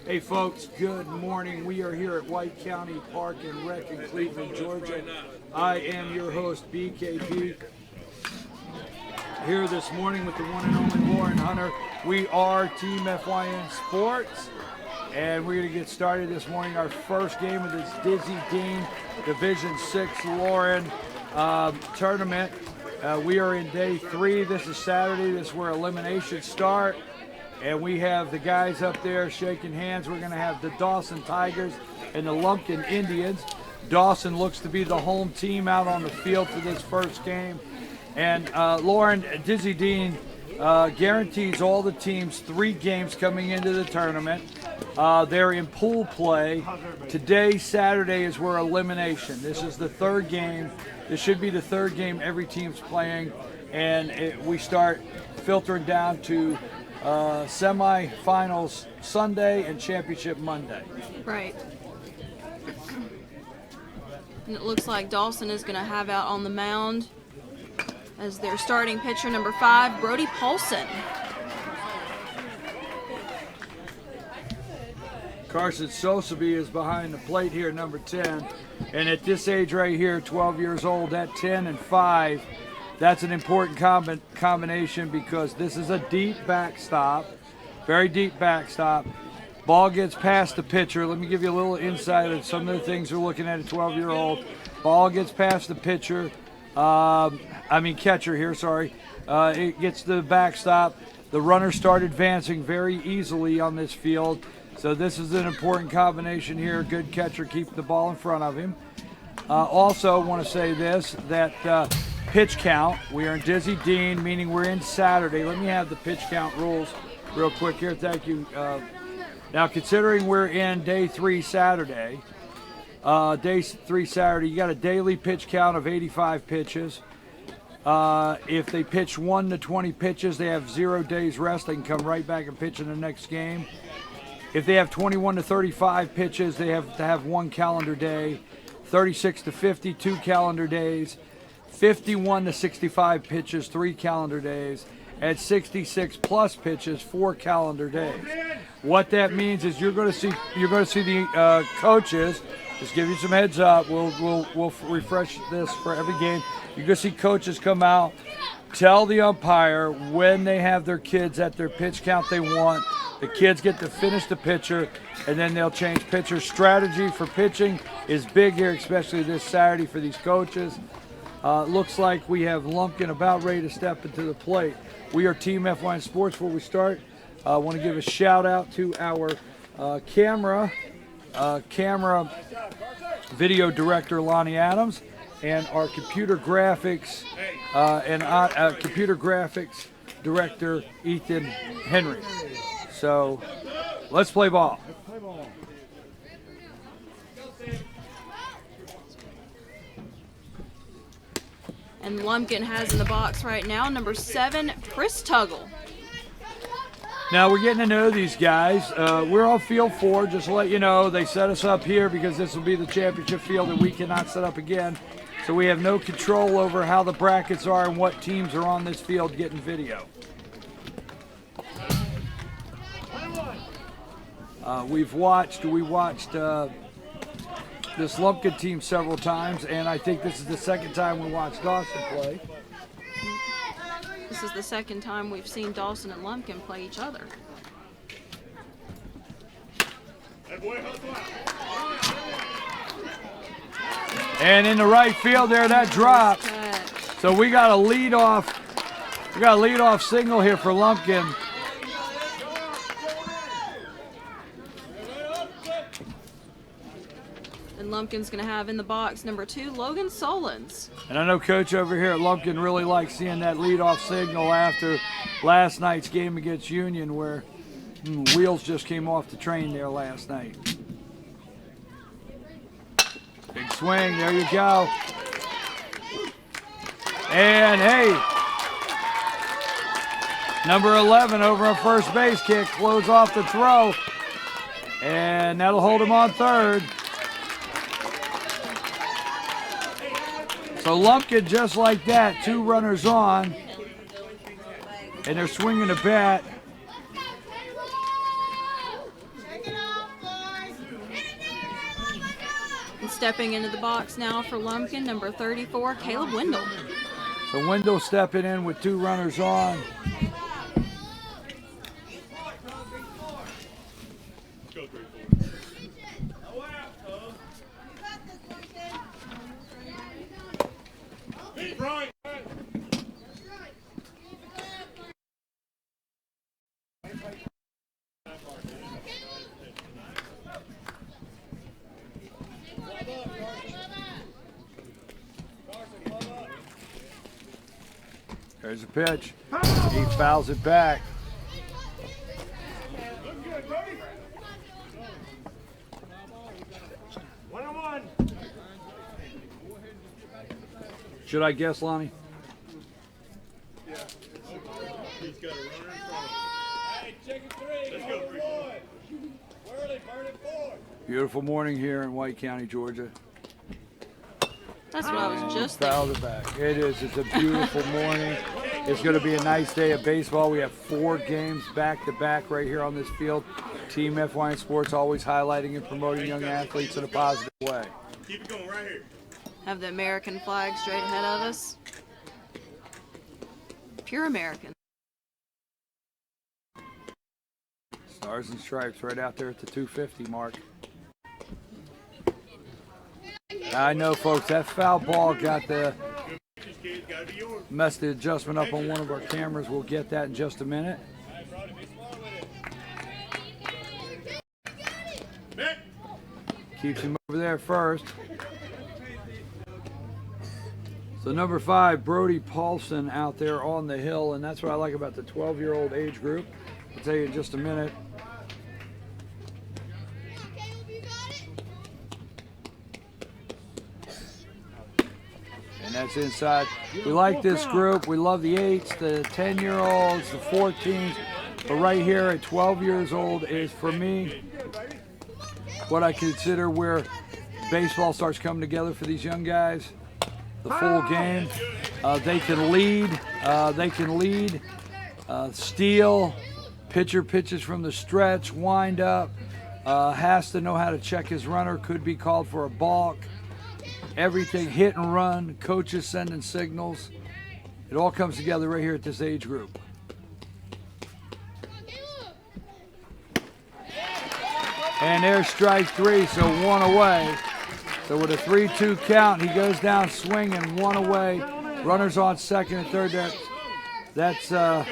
Hey folks, good morning. We are here at White County Park and Rec in Cleveland, Georgia. I am your host, BKB. Here this morning with the one and only Lauren Hunter. We are Team FYN Sports, and we're going to get started this morning. Our first game of this Dizzy Dean Division 6 Lauren tournament. We are in day 3. This is Saturday. This is where eliminations start. And we have the guys up there shaking hands. We're going to have the Dawson Tigers and the Lumpkin Indians. Dawson looks to be the home team out on the field for this first game. And Lauren, Dizzy Dean guarantees all the teams 3 games coming into the tournament. They're in pool play. Today, Saturday, is where elimination. This is the 3rd game. This should be the 3rd game every team's playing. And we start filtering down to semi-finals Sunday and championship Monday. Right. And it looks like Dawson is going to have out on the mound as their starting pitcher, number 5, Brody Paulson. Carson Sosaby is behind the plate here, number 10. And at this age right here, 12 years old, at 10 and 5, that's an important combination because this is a deep backstop, very deep backstop. Ball gets past the pitcher. Let me give you a little insight of some of the things we're looking at a 12-year-old. Ball gets past the pitcher, catcher here, sorry. It gets to the backstop. The runners start advancing very easily on this field. So this is an important combination here. Good catcher keeping the ball in front of him. Also want to say this, that pitch count. We are in Dizzy Dean, meaning we're in Saturday. Let me have the pitch count rules real quick here. Thank you. Now, considering we're in day 3 Saturday, you got a daily pitch count of 85 pitches. If they pitch 1 to 20 pitches, they have 0 days rest. They can come right back and pitch in the next game. If they have 21 to 35 pitches, they have to have 1 calendar day. 36 to 50, 2 calendar days. 51 to 65 pitches, 3 calendar days. At 66 plus pitches, 4 calendar days. What that means is you're going to see the coaches. Just give you some heads up. We'll refresh this for every game. You're going to see coaches come out, tell the umpire when they have their kids at their pitch count they want. The kids get to finish the pitcher, and then they'll change pitcher. Strategy for pitching is big here, especially this Saturday for these coaches. Looks like we have Lumpkin about ready to step into the plate. We are Team FYN Sports. Before we start, I want to give a shout out to our camera video director Lonnie Adams and our computer graphics director Ethan Henry. So let's play ball. And Lumpkin has in the box right now number 7, Chris Tuggle. Now we're getting to know these guys. We're on field 4, just to let you know. They set us up here because this will be the championship field and we cannot set up again. So we have no control over how the brackets are and what teams are on this field getting video. We watched this Lumpkin team several times, and I think this is the 2nd time we watched Dawson play. This is the 2nd time we've seen Dawson and Lumpkin play each other. And in the right field there, that drop. So we got a lead off single here for Lumpkin. And Lumpkin's going to have in the box number 2, Logan Solons. And I know Coach over here at Lumpkin really likes seeing that leadoff signal after last night's game against Union, where wheels just came off the train there last night. Big swing, there you go. And hey, number 11 over on first base, can't close off the throw. And that'll hold him on 3rd. So Lumpkin, just like that, 2 runners on, and they're swinging the bat. Stepping into the box now for Lumpkin, number 34, Caleb Wendell. So Wendell stepping in with 2 runners on. There's a pitch. He fouls it back. Should I guess, Lonnie? Yeah. He's got a runner in front of him. Hey, check it 3. Let's go, boy. Whirly, burn it 4. Beautiful morning here in White County, Georgia. That's what I was just Fouled thinking. it back. It is. It's a beautiful morning. It's going to be a nice day of baseball. We have 4 games back to back right here on this field. Team FYN Sports always highlighting and promoting young athletes in a positive way. Keep it going right here. Have the American flag straight ahead of us. Pure American. Stars and Stripes right out there at the 250 mark. I know, folks, that foul ball got the messed the adjustment up on one of our cameras. We'll get that in just a minute. Keeps him over there first. So number 5, Brody Paulson out there on the hill, and that's what I like about the 12-year-old age group. I'll tell you in just a minute. And that's inside. We like this group. We love the 8s, the 10-year-olds, the 14s. But right here at 12 years old is, for me, what I consider where baseball starts coming together for these young guys. The full game. They can lead. Steal. Pitcher pitches from the stretch. Wind up. Has to know how to check his runner. Could be called for a balk. Everything, hit and run. Coaches sending signals. It all comes together right here at this age group. And there's strike 3, so 1 away. So with a 3-2 count, he goes down swinging, 1 away. Runners on second and third. That's now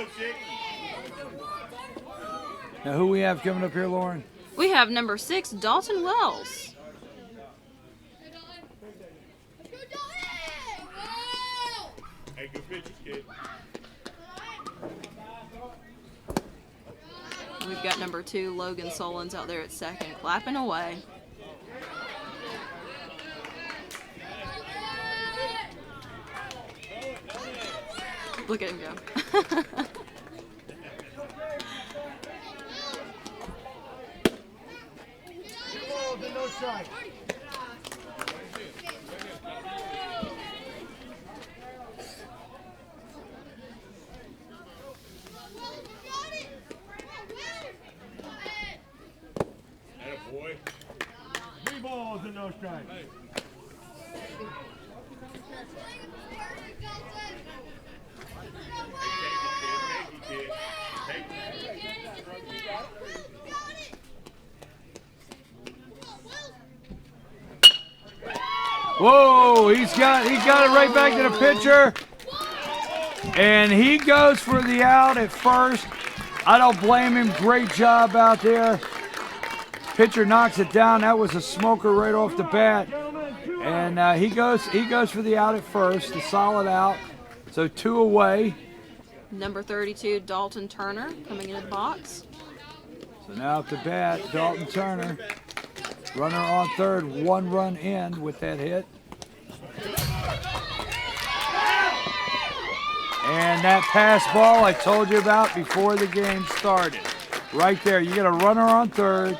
who we have coming up here, Lauren? We have number 6, Dalton Wells. Hey, good pitches, kid. We've got number 2, Logan Solons out there at second, clapping away. Look at him go. Boy. 3 balls and no strikes. Whoa, he's got it right back to the pitcher. And he goes for the out at first. I don't blame him. Great job out there. Pitcher knocks it down. That was a smoker right off the bat. And he goes for the out at first, the solid out. So 2 away. Number 32, Dalton Turner, coming into the box. So now at the bat, Dalton Turner. Runner on third, 1 run in with that hit. And that pass ball I told you about before the game started. Right there, you get a runner on third,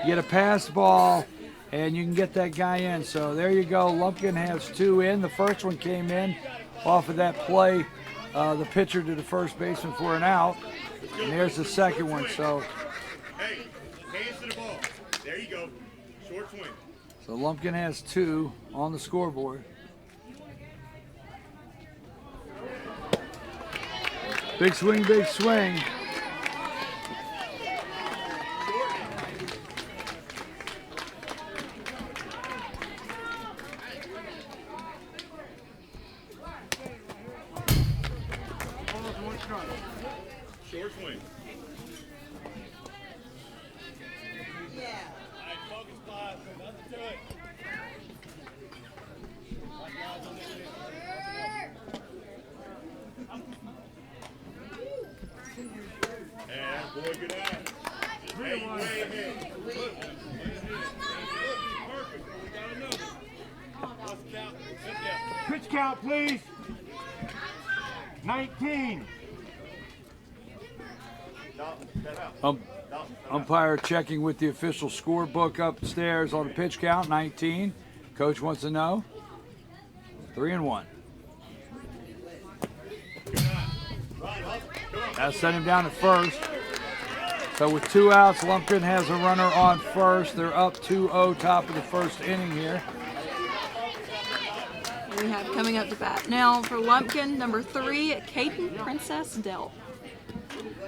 you get a pass ball, and you can get that guy in. So there you go, Lumpkin has 2 in. The first one came in off of that play, the pitcher to the first baseman for an out. And there's the second one. So Hey, hands to the ball. There you go. Short swing. So Lumpkin has 2 on the scoreboard. Big swing, big swing. Short swing. Alright, focus class. Nothing to it. And boy, good eye. Hey, hey. Look. Perfect. We got another. Let's count. Sit down. Pitch count, please. 19. Umpire checking with the official scorebook upstairs on the pitch count. 19. Coach wants to know. 3-1. Now send him down to first. So with 2 outs, Lumpkin has a runner on first. They're up 2-0, top of the first inning here. We have coming up to bat now for Lumpkin, number 3, Caden Princess Delp.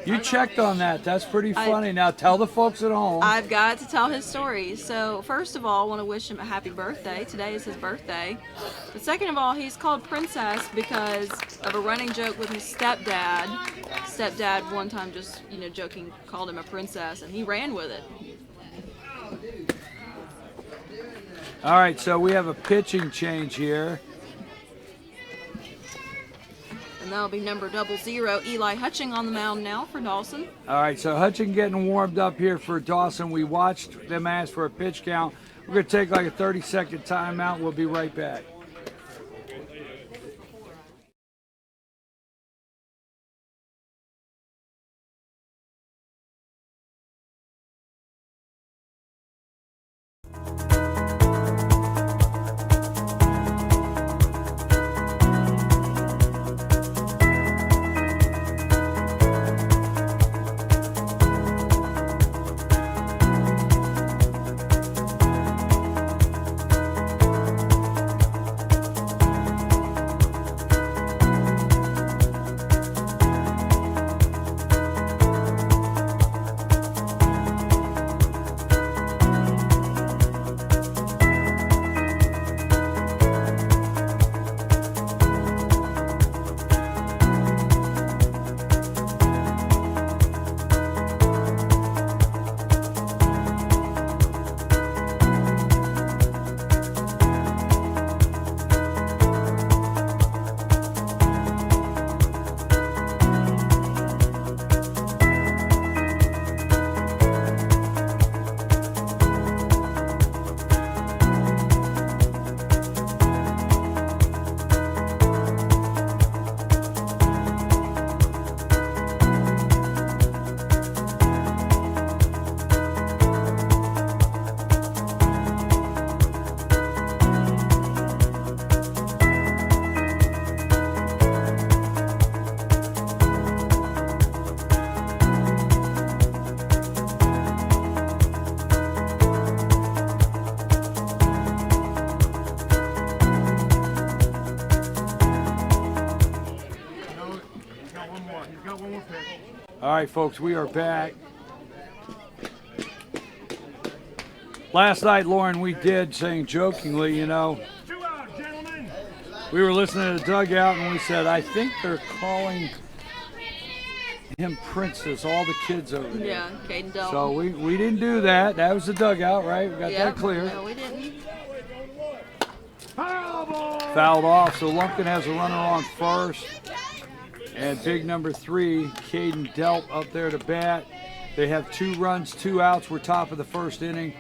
You checked on that. That's pretty funny. Now tell the folks at home. I've got to tell his story. So first of all, I want to wish him a happy birthday. Today is his birthday. But second of all, he's called Princess because of a running joke with his stepdad. Stepdad one time just, joking, called him a princess, and he ran with it. All right, so we have a pitching change here. And that'll be number 00, Eli Hutching on the mound now for Dawson. All right, so Hutching getting warmed up here for Dawson. We watched them ask for a pitch count. We're going to take like a 30-second timeout. We'll be right back. All right, folks, we are back. Last night, Lauren, we did, saying jokingly, 2 out, gentlemen. we were listening to the dugout and we said, I think they're calling him Princess, all the kids over there. Yeah, Caden Delp. So we didn't do that. That was the dugout, right? We got that clear. No, we didn't. Foul ball. Fouled off, so Lumpkin has a runner on first. And big number 3, Caden Delp up there to bat. They have 2 runs, 2 outs. We're top of the first inning.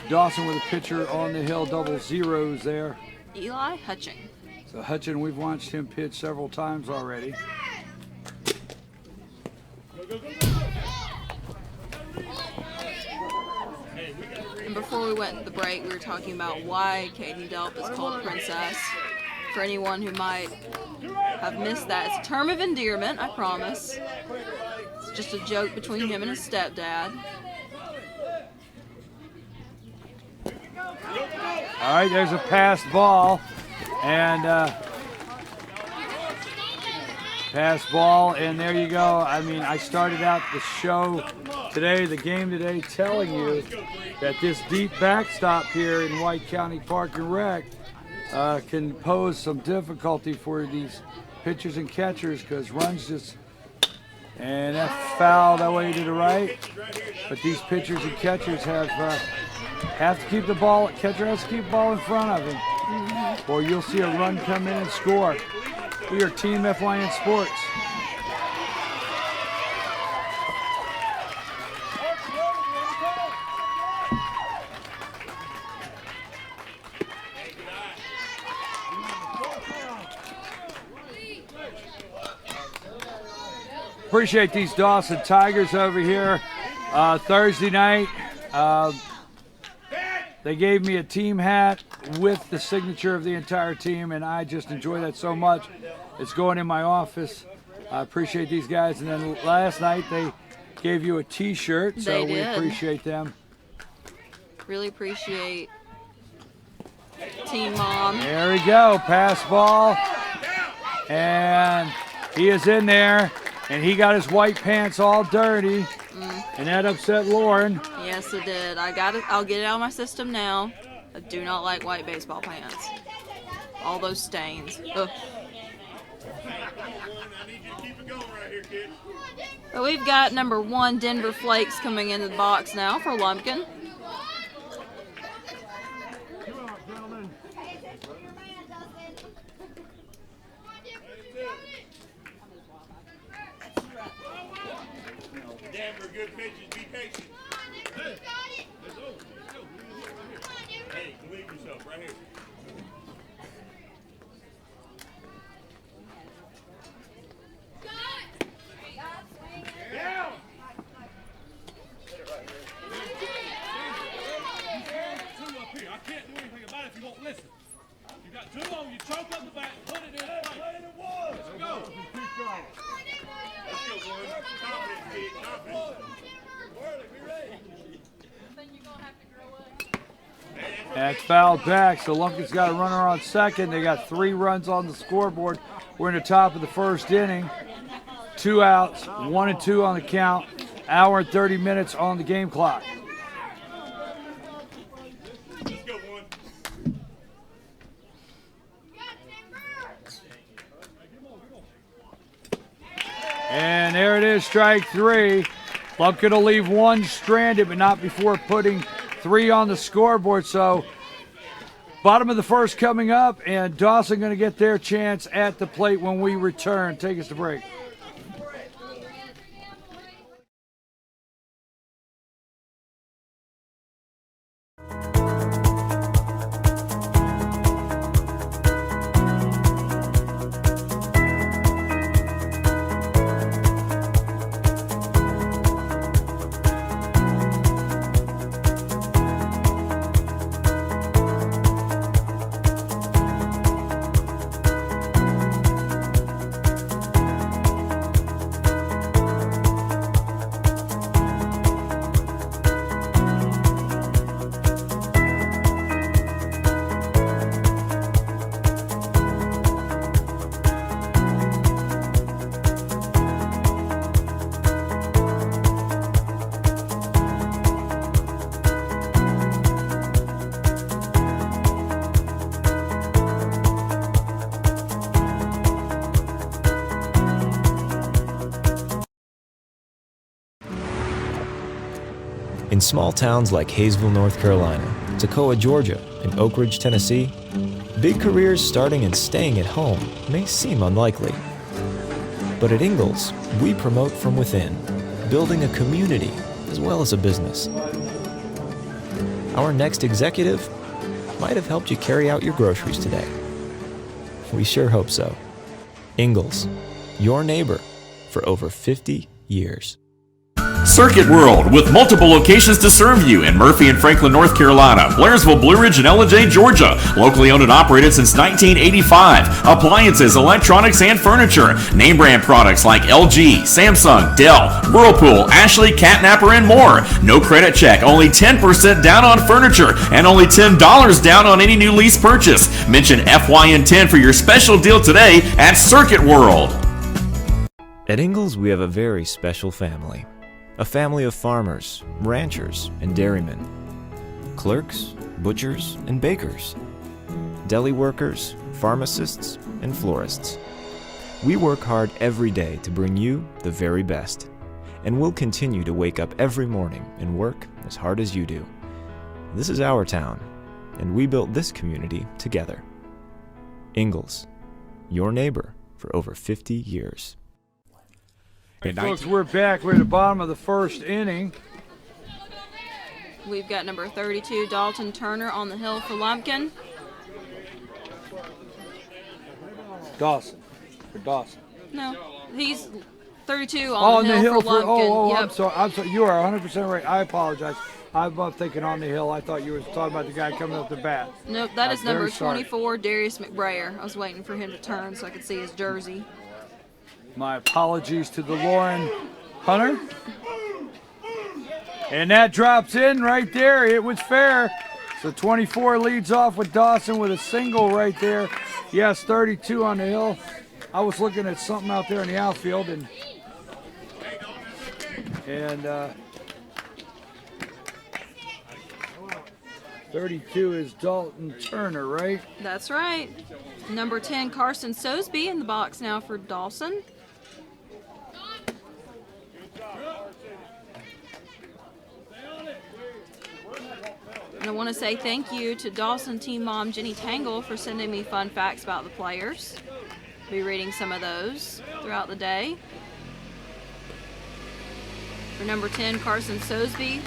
Dawson with a pitcher on the hill, 00 there. Eli Hutching. So Hutchin, we've watched him pitch several times already. And before we went to the break, we were talking about why Caden Delp is called Princess. For anyone who might have missed that, it's a term of endearment, I promise. It's just a joke between him and his stepdad. All right, there's a passed ball, and there you go. I mean, I started out the show today, the game today, telling you that this deep backstop here in White County Park and Rec can pose some difficulty for these pitchers and catchers because runs just, and that foul that way to the right. But these pitchers and catchers have to keep the ball, catcher has to keep the ball in front of him, or you'll see a run come in and score. We are Team FYN Sports. Appreciate these Dawson Tigers over here. Thursday night, they gave me a team hat with the signature of the entire team, and I just enjoy that so much. It's going in my office. I appreciate these guys. And then last night they gave you a T-shirt, so we appreciate them. Really appreciate Team Mom. There we go, pass ball, and he is in there, and he got his white pants all dirty, and that upset Lauren. Yes, it did. I'll get it out of my system now. I do not like white baseball pants. All those stains. Ugh. But we've got number 1 Denver Flakes coming into the box now for Lumpkin. Denver, good pitches. Be patient. Hey, believe yourself right here. Down. Two up here. I can't do anything about it if you won't listen. You got 2 on you. Choke up the back. Put it in play. Let's go. Let's go, boys. Confidence, kid. Confidence. Be ready. That's fouled back, so Lumpkin's got a runner on second. They got 3 runs on the scoreboard. We're in the top of the first inning. 2 outs, 1 and 2 on the count. Hour and 30 minutes on the game clock. Let's go, one. And there it is, strike 3. Lumpkin will leave 1 stranded, but not before putting 3 on the scoreboard. So bottom of the first coming up, and Dawson going to get their chance at the plate when we return. Take us to break. In small towns like Hayesville, North Carolina, Toccoa, Georgia, and Oak Ridge, Tennessee, big careers starting and staying at home may seem unlikely. But at Ingalls, we promote from within, building a community as well as a business. Our next executive might have helped you carry out your groceries today. We sure hope so. Ingalls, your neighbor for over 50 years. Circuit World, with multiple locations to serve you in Murphy and Franklin, North Carolina, Blairsville, Blue Ridge, and Ellijay, Georgia. Locally owned and operated since 1985. Appliances, electronics, and furniture. Name brand products like LG, Samsung, Dell, Whirlpool, Ashley, Catnapper, and more. No credit check, only 10% down on furniture, and only $10 down on any new lease purchase. Mention FYN10 for your special deal today at Circuit World. At Ingalls, we have a very special family. A family of farmers, ranchers, and dairymen. Clerks, butchers, and bakers. Deli workers, pharmacists, and florists. We work hard every day to bring you the very best. And we'll continue to wake up every morning and work as hard as you do. This is our town, and we built this community together. Ingalls, your neighbor for over 50 years. Folks, we're back. We're at the bottom of the first inning. We've got number 32, Dalton Turner, on the hill for Lumpkin. Dawson. For Dawson. No, he's 32 on the hill for Lumpkin. Yep. I'm sorry. You are 100% right. I apologize. I'm thinking on the hill. I thought you were talking about the guy coming up the bat. Nope, that is number very 24, Darius McBrayer. I was waiting for him to turn so I could see his jersey. My apologies to the Lauren Hunter. And that drops in right there. It was fair. So 24 leads off with Dawson with a single right there. Yes, 32 on the hill. I was looking at something out there in the outfield, and 32 is Dalton Turner, right? That's right. Number 10, Carson Sosby, in the box now for Dawson. And I want to say thank you to Dawson team mom Jenny Tangle for sending me fun facts about the players. Be reading some of those throughout the day. For number 10, Carson Sosby.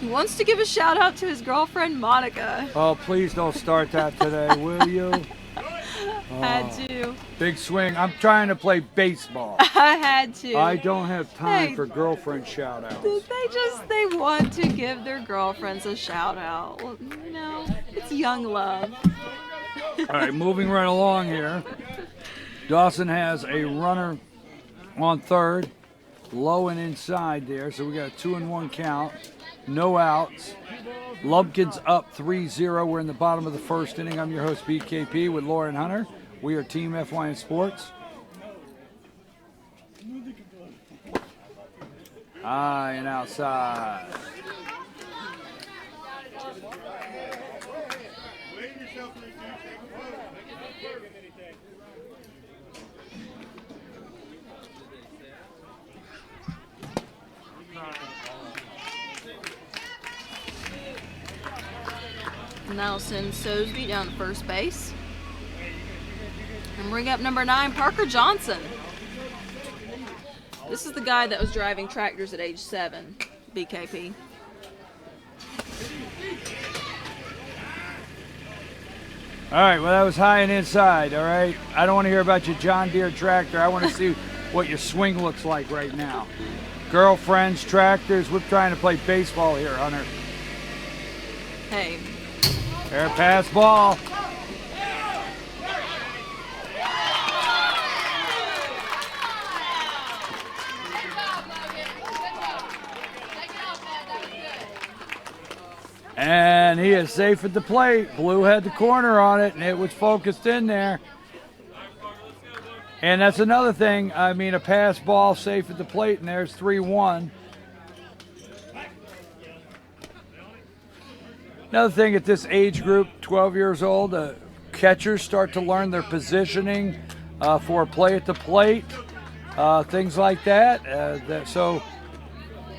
He wants to give a shout out to his girlfriend Monica. Oh, please don't start that today, will you? Had to. Big swing. I'm trying to play baseball. I had to. I don't have time Hey. for girlfriend shout outs. They want to give their girlfriends a shout out. Well, you know, it's young love. All right, moving right along here. Dawson has a runner on third, low and inside there, so we got a 2-1 count, no outs. Lumpkin's up 3-0. We're in the bottom of the first inning. I'm your host, BKP, with Lauren Hunter. We are Team FYN Sports. High and outside. And that'll send Sosby down to first base. And bring up number 9, Parker Johnson. This is the guy that was driving tractors at age 7, BKP. All right, well, that was high and inside, all right? I don't want to hear about your John Deere tractor. I want to see what your swing looks like right now. Girlfriends, tractors, we're trying to play baseball here, Hunter. Hey. Air pass ball. And he is safe at the plate. Blue had the corner on it, and it was focused in there. And that's another thing. I mean, a pass ball safe at the plate, and there's 3-1. Another thing at this age group, 12 years old, catchers start to learn their positioning for play at the plate, things like that. So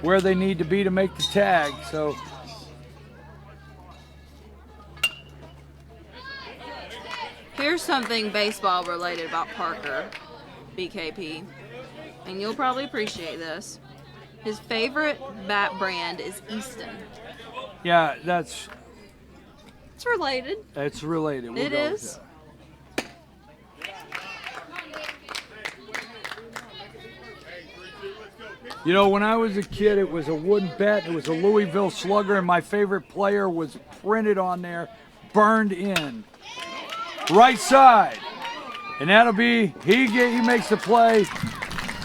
where they need to be to make the tag. So Here's something baseball related about Parker, BKP, and you'll probably appreciate this. His favorite bat brand is Easton. yeah, It's related. it's related. We'll It go with is. that. You know, when I was a kid, it was a wooden bat. It was a Louisville Slugger, and my favorite player was printed on there, burned in. Right side. And that'll be, he makes the play.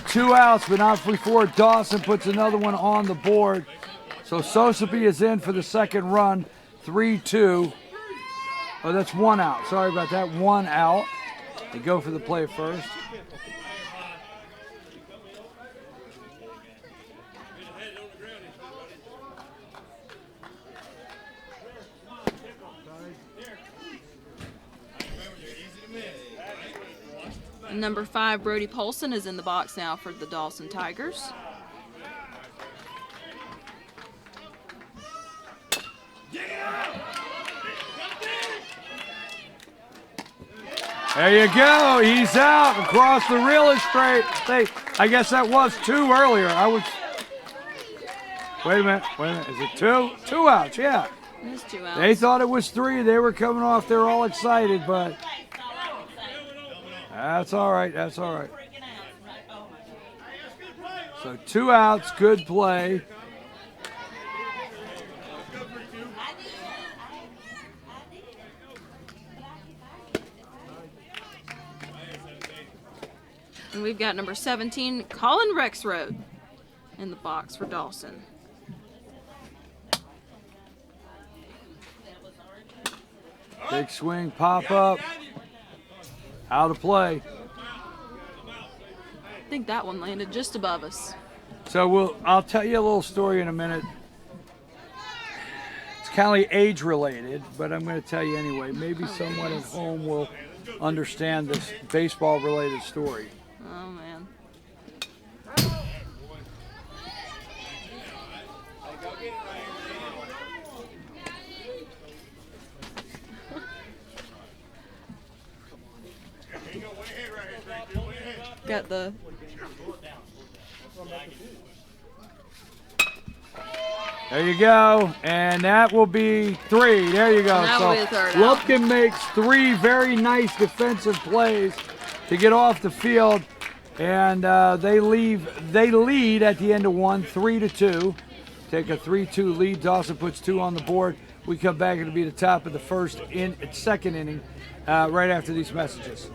2 outs, but not before Dawson puts another one on the board. So Sosaby is in for the second run, 3-2. Oh, that's 1 out. Sorry about that, 1 out. They go for the play first. Number 5, Brody Polson, is in the box now for the Dawson Tigers. There you go. He's out across the real estate. I guess that was 2 earlier. Wait a minute. Is it 2? 2 outs, yeah. It is 2 outs. They thought it was 3. They were coming off. They're all excited, but that's all right. That's all right. So 2 outs, good play. And we've got number 17, Colin Rexroad, in the box for Dawson. Big swing, pop up. Out of play. I think that one landed just above us. So I'll tell you a little story in a minute. It's kind of like age related, but I'm going to tell you anyway. Maybe someone at home will understand this baseball related story. Oh, man. Got the... There you go, and that will be 3. There you go. That will be the third out. Lumpkin makes 3 very nice defensive plays to get off the field, and they lead at the end of 1, 3-2. Take a 3-2 lead. Dawson puts 2 on the board. We come back, it'll be the top of the second inning, right after these messages.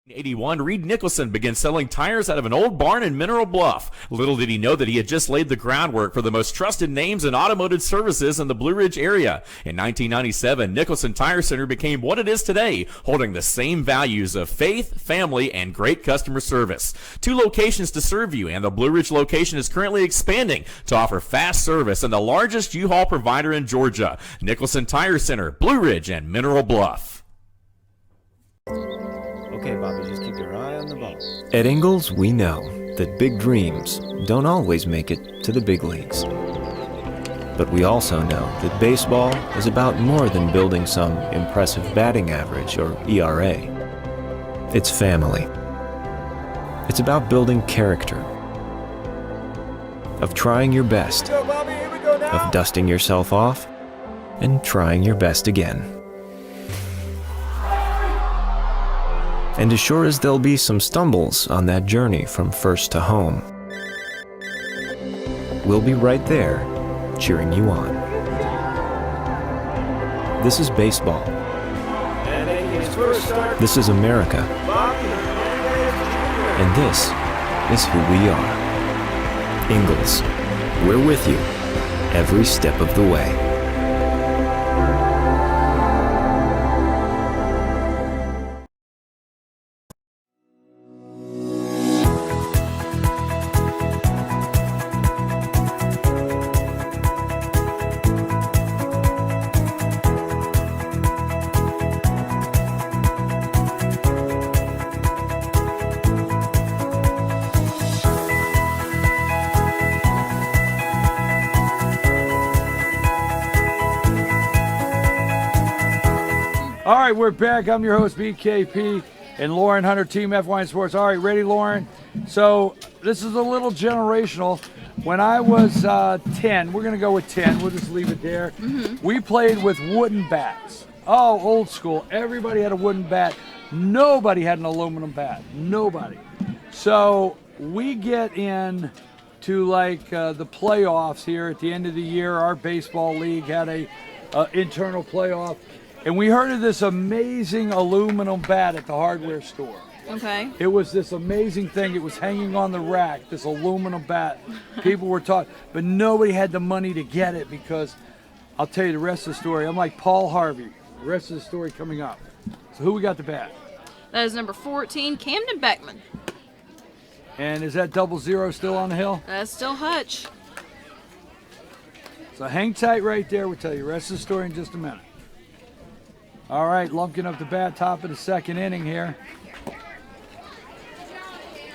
1981, Reed Nicholson began selling tires out of an old barn in Mineral Bluff. Little did he know that he had just laid the groundwork for the most trusted names in automotive services in the Blue Ridge area. In 1997, Nicholson Tire Center became what it is today, holding the same values of faith, family, and great customer service. 2 locations to serve you, and the Blue Ridge location is currently expanding to offer fast service and the largest U-Haul provider in Georgia. Nicholson Tire Center, Blue Ridge, and Mineral Bluff. Okay, Bobby, just keep your eye on the ball. At Ingalls, we know that big dreams don't always make it to the big leagues. But we also know that baseball is about more than building some impressive batting average or ERA. It's family. It's about building character, of trying your best, of dusting yourself off, and trying your best again. And as sure as there'll be some stumbles on that journey from first to home, we'll be right there, cheering you on. This is baseball. This is America. And this is who we are. Ingalls, we're with you every step of the way. All right, we're back. I'm your host, BKP, and Lauren Hunter, Team F1 Sports. All right, ready, Lauren? So this is a little generational. When I was 10, we're going to go with 10. We'll just leave it there. We played with wooden bats. Oh, old school. Everybody had a wooden bat. Nobody had an aluminum bat. Nobody. So we get in to like the playoffs here at the end of the year. Our baseball league had a internal playoff, and we heard of this amazing aluminum bat at the hardware store. Okay. It was this amazing thing. It was hanging on the rack, this aluminum bat. People were taught, but nobody had the money to get it because I'll tell you the rest of the story. I'm like Paul Harvey. The rest of the story coming up. So who we got the bat? That is number 14, Camden Beckman. And is that 00 still on the hill? That's still Hutch. So hang tight right there. We'll tell you the rest of the story in just a minute. All right, Lumpkin up the bat, top of the second inning here.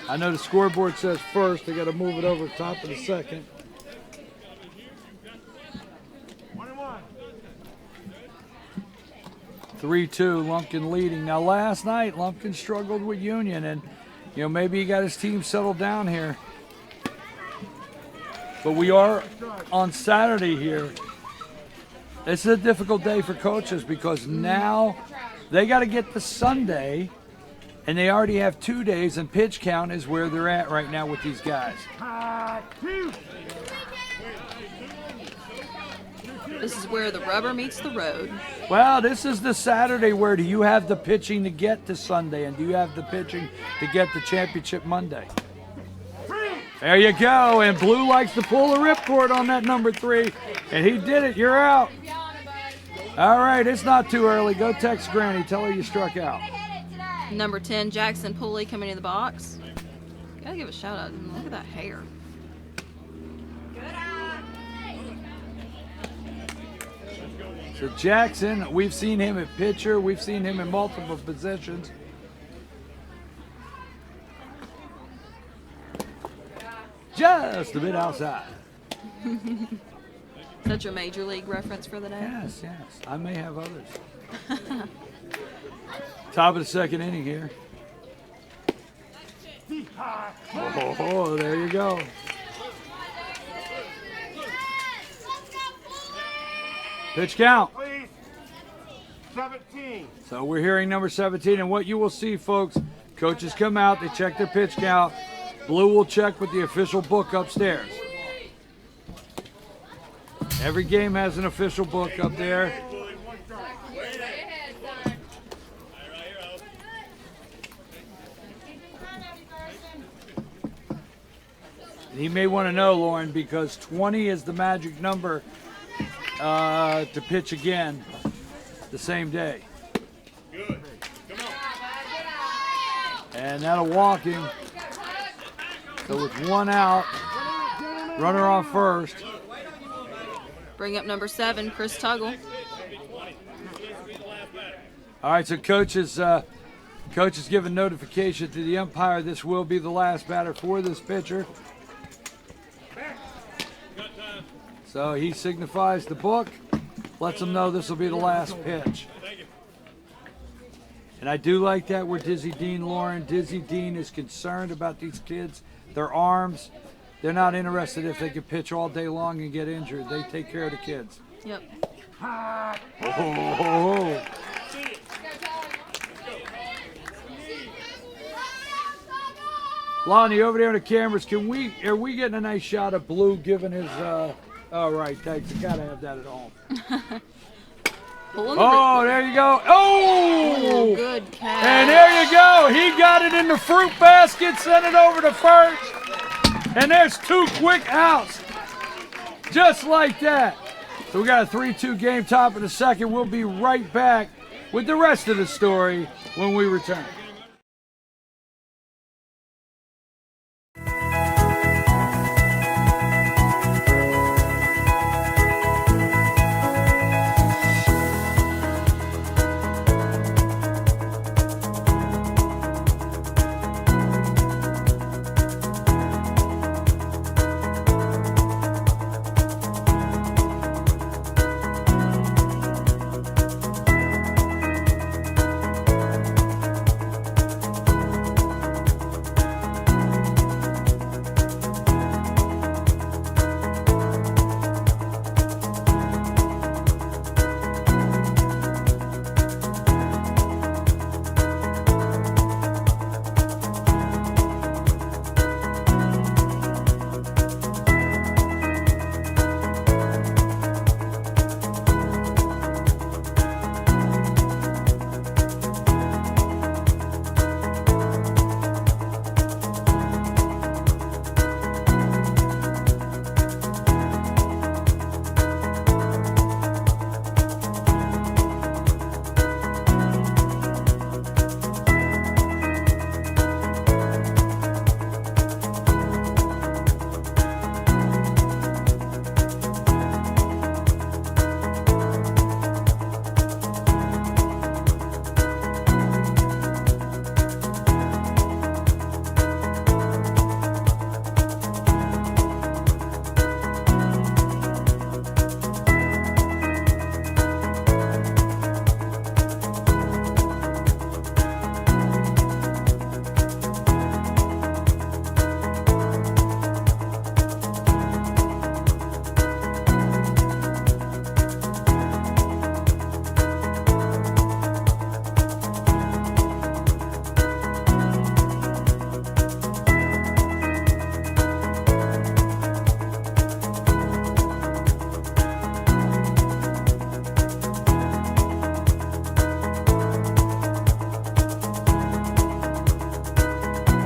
I know the scoreboard says first. They got to move it over top of the second. 3-2, Lumpkin leading. Now last night, Lumpkin struggled with Union, and maybe he got his team settled down here. But we are on Saturday here. This is a difficult day for coaches because now they got to get to Sunday, and they already have 2 days, and pitch count is where they're at right now with these guys. This is where the rubber meets the road. Well, this is the Saturday where do you have the pitching to get to Sunday, and do you have the pitching to get the championship Monday? There you go, and Blue likes to pull the ripcord on that number 3, and he did it. You're out. All right, it's not too early. Go text Granny. Tell her you struck out. Number 10, Jackson Pulley coming in the box. Gotta give a shout out. Look at that hair. So Jackson, we've seen him at pitcher. We've seen him in multiple positions. Just a bit outside. Is that your major league reference for the day? Yes. I may have others. Top of the second inning here. Oh, there you go. Pitch count. Please. 17. So we're hearing number 17, and what you will see, folks, coaches come out, they check their pitch count. Blue will check with the official book upstairs. Every game has an official book up there. He may want to know, Lauren, because 20 is the magic number to pitch again the same day. Good. Come on. And that'll walk him. So with one out, runner on first. Bring up number 7, Chris Tuggle. All right, so coach is giving notification to the umpire. This will be the last batter for this pitcher. So he signifies the book, lets them know this will be the last pitch. And I do like that where Dizzy Dean, Lauren, Dizzy Dean is concerned about these kids, their arms. They're not interested if they can pitch all day long and get injured. They take care of the kids. Yep. Oh. Lonnie, over there on the cameras, are we getting a nice shot of Blue giving his all right, thanks. You gotta have that at home. Oh, there you go. Oh! Good catch. And there you go. He got it in the fruit basket, sent it over to first. And there's 2 quick outs. Just like that. So we got a 3-2 game, top of the second. We'll be right back with the rest of the story when we return.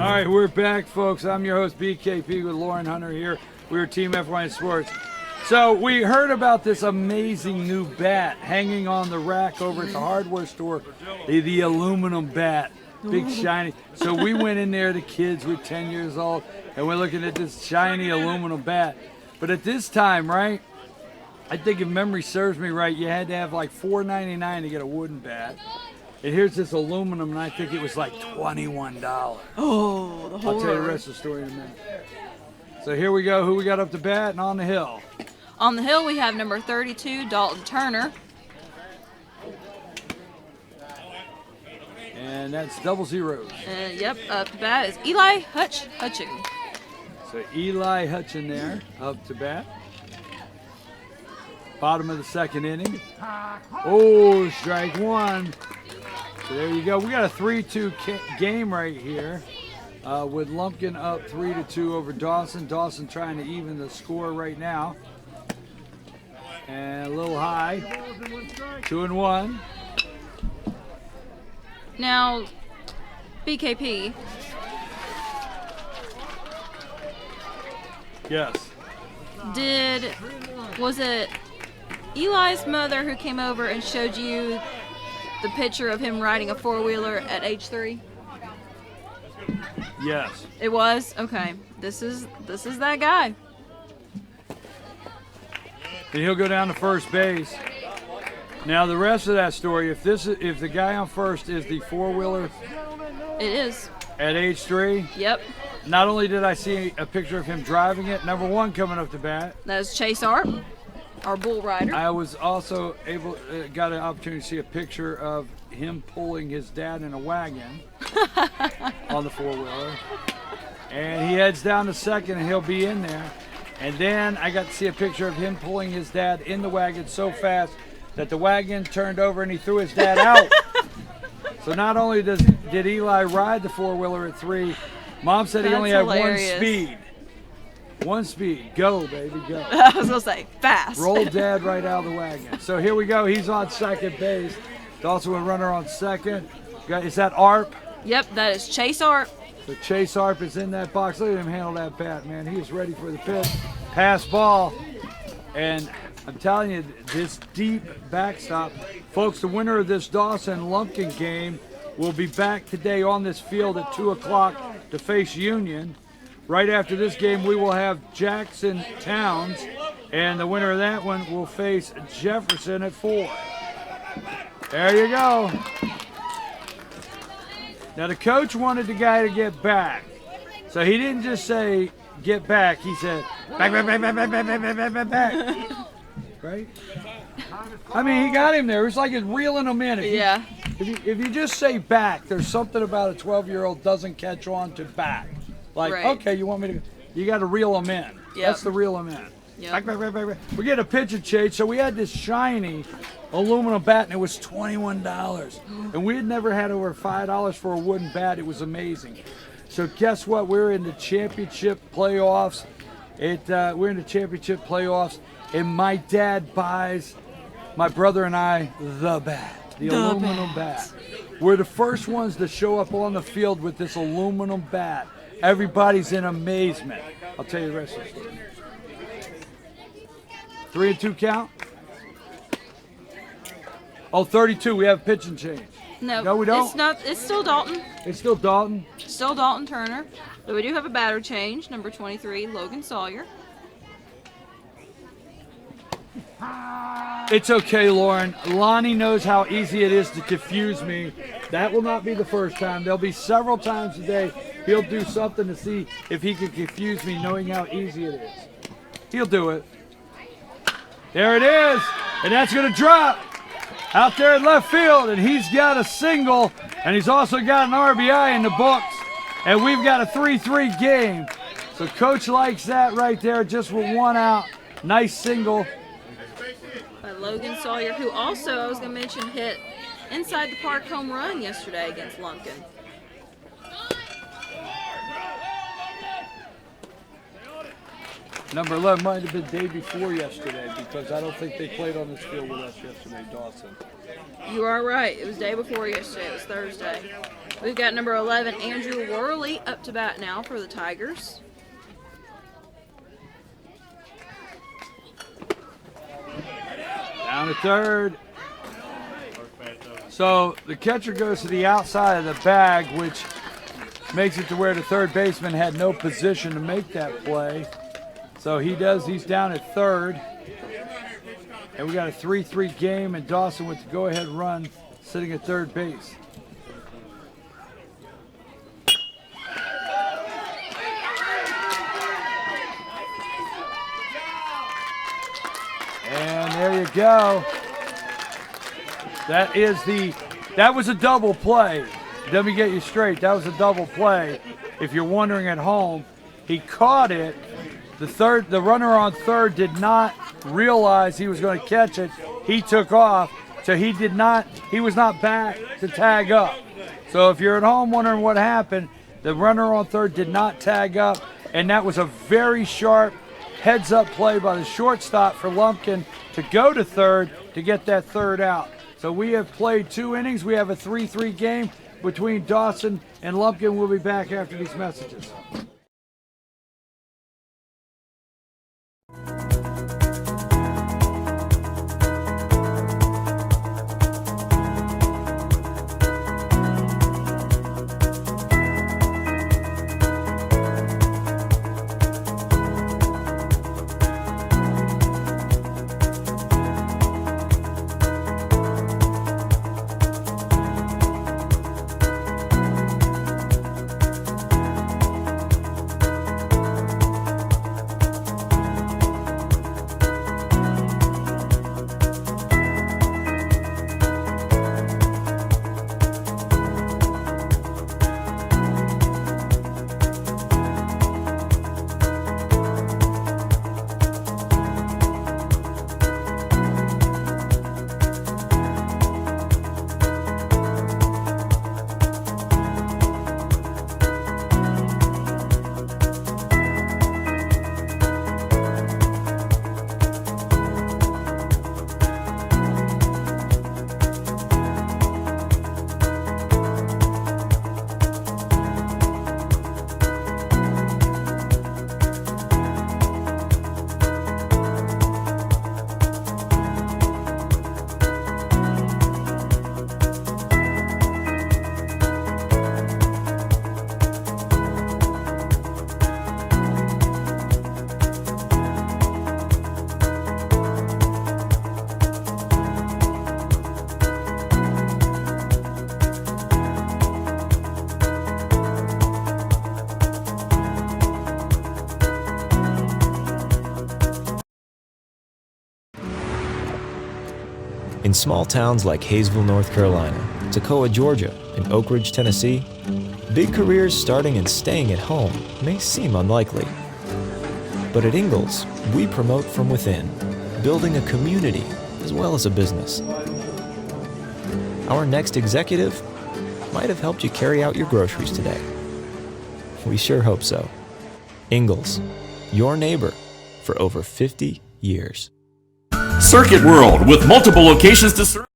All right, we're back, folks. I'm your host, BKP, with Lauren Hunter here. We're Team F1 Sports. So we heard about this amazing new bat hanging on the rack over at the hardware store, the aluminum bat, big shiny. So we went in there, the kids were 10 years old, and we're looking at this shiny aluminum bat. But at this time, right, I think if memory serves me right, you had to have like $4.99 to get a wooden bat. And here's this aluminum, and I think it was like $21. Oh, the horror. I'll tell you the rest of the story in a minute. So here we go. Who we got up the bat and on the hill? On the hill, we have number 32, Dalton Turner. And that's double zeros. Yep, up to bat is Eli Hutching. So Eli Hutchin there, up to bat. Bottom of the second inning. Oh, strike one. So there you go. We got a 3-2 game right here with Lumpkin up 3-2 over Dawson. Dawson trying to even the score right now. And a little high. 2-1. Now, BKP, Yes. was it Eli's mother who came over and showed you the picture of him riding a four-wheeler at age 3? Yes. It was? Okay. This is that guy. And he'll go down to first base. Now the rest of that story, if the guy on first is the four-wheeler It is. at age 3, Yep. not only did I see a picture of him driving it, number 1 coming up to bat, That is Chase Arp, our bull rider. I was also got an opportunity to see a picture of him pulling his dad in a wagon on the four-wheeler. And he heads down to second and he'll be in there. And then I got to see a picture of him pulling his dad in the wagon so fast that the wagon turned over and he threw his dad out. So not only did Eli ride the four-wheeler at 3, Mom said he only had hilarious. one speed. One speed. Go, baby, go. I was going to say, fast. Roll Dad right out of the wagon. So here we go. He's on second base. Dawson with runner on second. Is that Arp? Yep, that is Chase Arp. So Chase Arp is in that box. Look at him handle that bat, man. He is ready for the pitch. Pass ball. And I'm telling you, this deep backstop. Folks, the winner of this Dawson Lumpkin game will be back today on this field at 2 o'clock to face Union. Right after this game, we will have Jackson Towns, and the winner of that one will face Jefferson at 4. There you go. Now, the coach wanted the guy to get back. So he didn't just say, get back. He said, back, back, back, back, back, back, back, back, back, back. Right? I mean, he got him there. It's like it's reeling him in. If you just say back, there's something about a 12-year-old doesn't catch on to back. Like, Right. okay, you want me to, you got to reel them in. Yep. That's the reel them in. Yep. Back, back, back, back, back. We get a pitch and change, so we had this shiny aluminum bat, and it was $21. And we had never had over $5 for a wooden bat. It was amazing. So guess what? We're in the championship playoffs. We're in the championship playoffs, and my dad buys my brother and I the bat, the aluminum bat. We're the first ones to show up on the field with this aluminum bat. Everybody's in amazement. I'll tell you the rest of the story. 3-2 count. Oh, 32. We have pitch and change. No, we don't. It's not. It's still Dalton. It's still Dalton. Still Dalton Turner. But we do have a batter change. Number 23, Logan Sawyer. It's okay, Lauren. Lonnie knows how easy it is to confuse me. That will not be the first time. There'll be several times today he'll do something to see if he can confuse me, knowing how easy it is. He'll do it. There it is. And that's going to drop out there in left field. And he's got a single. And he's also got an RBI in the books. And we've got a 3-3 game. So Coach likes that right there, just with one out. Nice single. By Logan Sawyer, who also, I was going to mention, hit inside the park home run yesterday against Lumpkin. Number 11 might have been day before yesterday because I don't think they played on this field with us yesterday, Dawson. You are right. It was day before yesterday. It was Thursday. We've got number 11, Andrew Worley, up to bat now for the Tigers. Down to third. So the catcher goes to the outside of the bag, which makes it to where the third baseman had no position to make that play. So he's down at third. And we got a 3-3 game, and Dawson with the go-ahead run sitting at third base. And there you go. That was a double play. Let me get you straight. That was a double play. If you're wondering at home, he caught it. The runner on third did not realize he was going to catch it. He took off, so he was not back to tag up. So if you're at home wondering what happened, the runner on third did not tag up, and that was a very sharp heads-up play by the shortstop for Lumpkin to go to third to get that third out. So we have played 2 innings. We have a 3-3 game between Dawson and Lumpkin. We'll be back after these messages. In small towns like Hayesville, North Carolina, Toccoa, Georgia, and Oak Ridge, Tennessee, big careers starting and staying at home may seem unlikely. But at Ingalls, we promote from within, building a community as well as a business. Our next executive might have helped you carry out your groceries today. We sure hope so. Ingalls, your neighbor for over 50 years. Circuit World, with multiple locations to serve.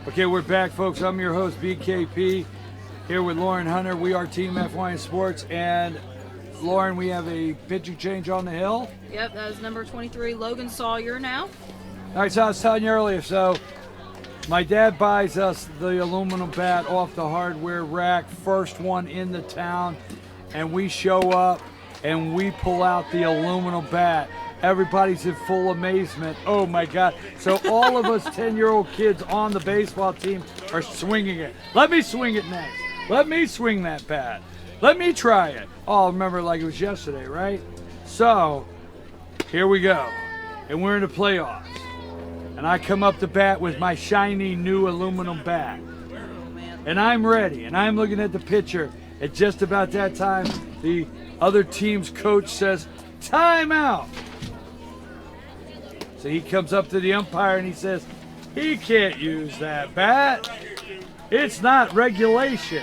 Okay, we're back, folks. I'm your host, BKP, here with Lauren Hunter. We are Team FYN Sports, and Lauren, we have a pitching change on the hill. Yep, that is number 23, Logan Sawyer now. All right, so I was telling you earlier, so my dad buys us the aluminum bat off the hardware rack, first one in the town, and we show up and we pull out the aluminum bat. Everybody's in full amazement. Oh my God. So all of us 10-year-old kids on the baseball team are swinging it. Let me swing it next. Let me swing that bat. Let me try it. Oh, I remember like it was yesterday, right? So here we go. And we're in the playoffs. And I come up to bat with my shiny new aluminum bat. And I'm ready. And I'm looking at the pitcher. At just about that time, the other team's coach says, "Timeout." So he comes up to the umpire and he says, "He can't use that bat. It's not regulation."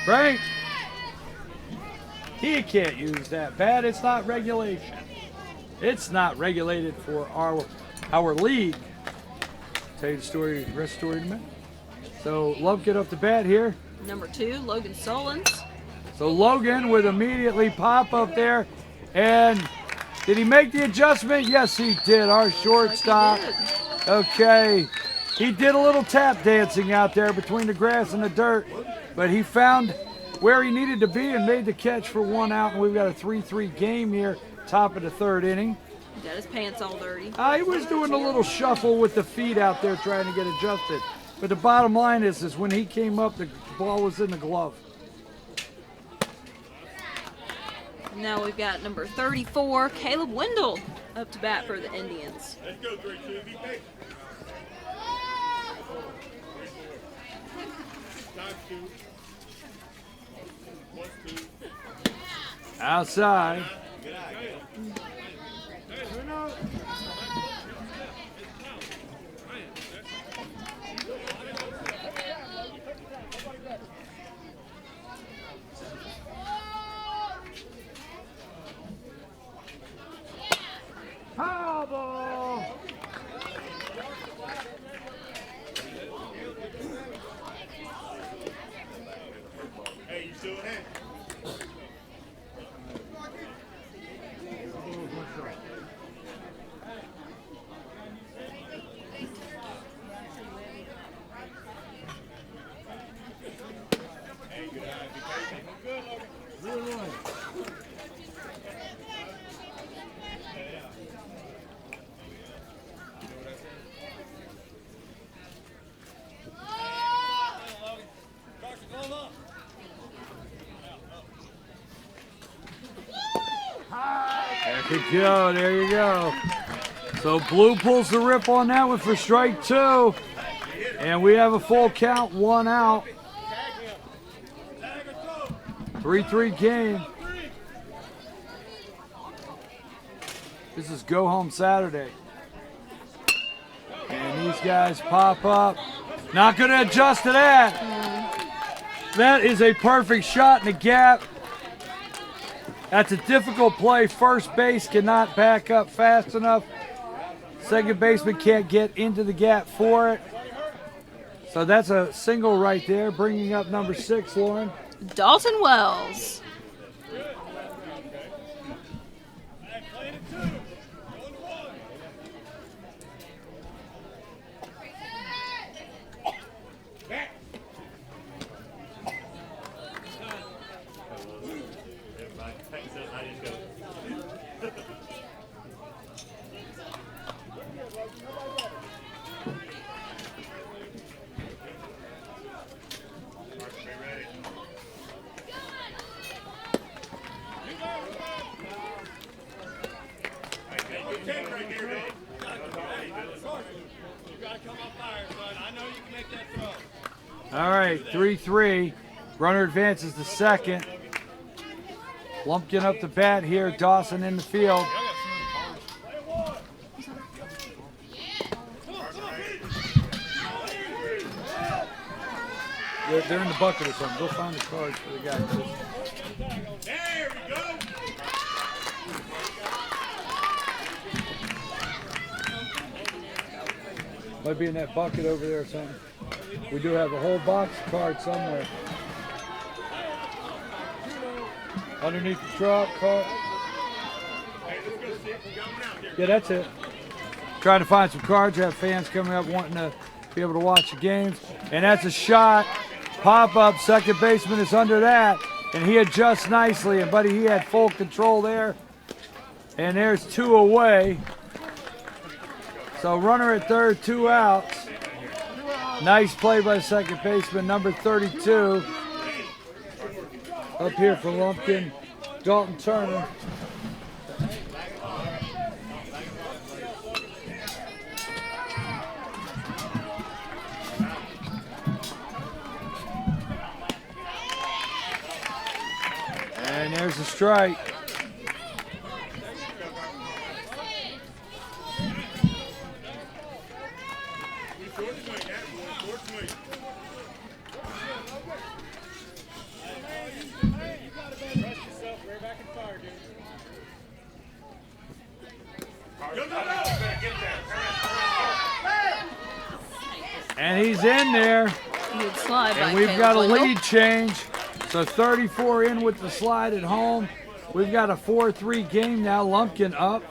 Right? He can't use that bat. It's not regulation. It's not regulated for our league. Tell you the story, rest story in a minute. So Lumpkin up to bat here. Number 2, Logan Solons. So Logan with immediately pop up there. And did he make the adjustment? Yes, he did. Our shortstop. Like he did. Okay. He did a little tap dancing out there between the grass and the dirt, but he found where he needed to be and made the catch for 1 out. And we've got a 3-3 game here, top of the 3rd inning. He got his pants all dirty. He was doing a little shuffle with the feet out there trying to get adjusted. But the bottom line is when he came up, the ball was in the glove. Now we've got number 34, Caleb Wendell, up to bat for the Indians. Let's go 3-2. Be patient. Time 2. 1-2. Outside. Foul ball. Hey, you still in there? Hey, good eye. Be patient. Good, Logan. There you go, there you go. So Blue pulls the rip on that one for strike 2. And we have a full count, 1 out. 3-3 game. This is go home Saturday. And these guys pop up. Not gonna adjust to that. That is a perfect shot in the gap. That's a difficult play. First base cannot back up fast enough. Second baseman can't get into the gap for it. So that's a single right there, bringing up number 6, Lauren. Dawson Wells. All right, 3-3. Runner advances to second. Lumpkin up the bat here. Dawson in the field. They're in the bucket or something. Go find the cards for the guy. There we go. Might be in that bucket over there or something. We do have a whole box of cards somewhere. Underneath the truck, card. Yeah, that's it. Trying to find some cards. Have fans coming up wanting to be able to watch the games. And that's a shot. Pop up. Second baseman is under that. And he adjusts nicely. And buddy, he had full control there. And there's 2 away. So runner at third, 2 outs. Nice play by second baseman, number 32. Up here for Lumpkin, Dalton Turner. And there's a strike. And he's in there. Good slide by And we've Caleb got a Wendell. lead change. So 34 in with the slide at home. We've got a 4-3 game now. Lumpkin up.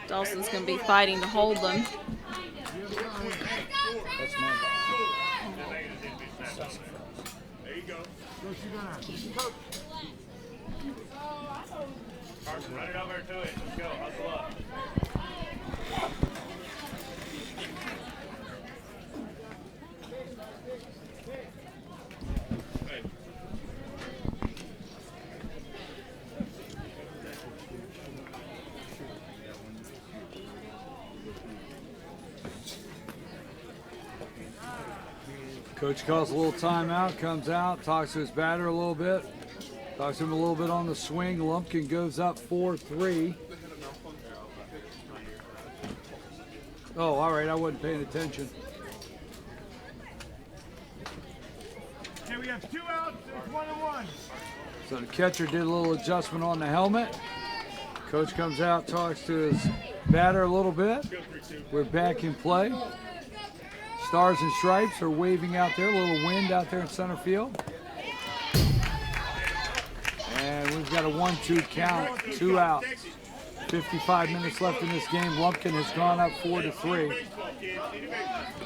Dawson's going to be fighting to hold them. That's my There you go. Carson, run it over to it. Let's go. Hustle up. Coach calls a little timeout, comes out, talks to his batter a little bit, talks to him a little bit on the swing. Lumpkin goes up 4-3. Oh, all right, I wasn't paying attention. Okay, we have 2 outs. It's 1-1. So the catcher did a little adjustment on the helmet. Coach comes out, talks to his batter a little bit. We're back in play. Stars and Stripes are waving out there, a little wind out there in center field. And we've got a 1-2 count, 2 outs. 55 minutes left in this game. Lumpkin has gone up 4-3.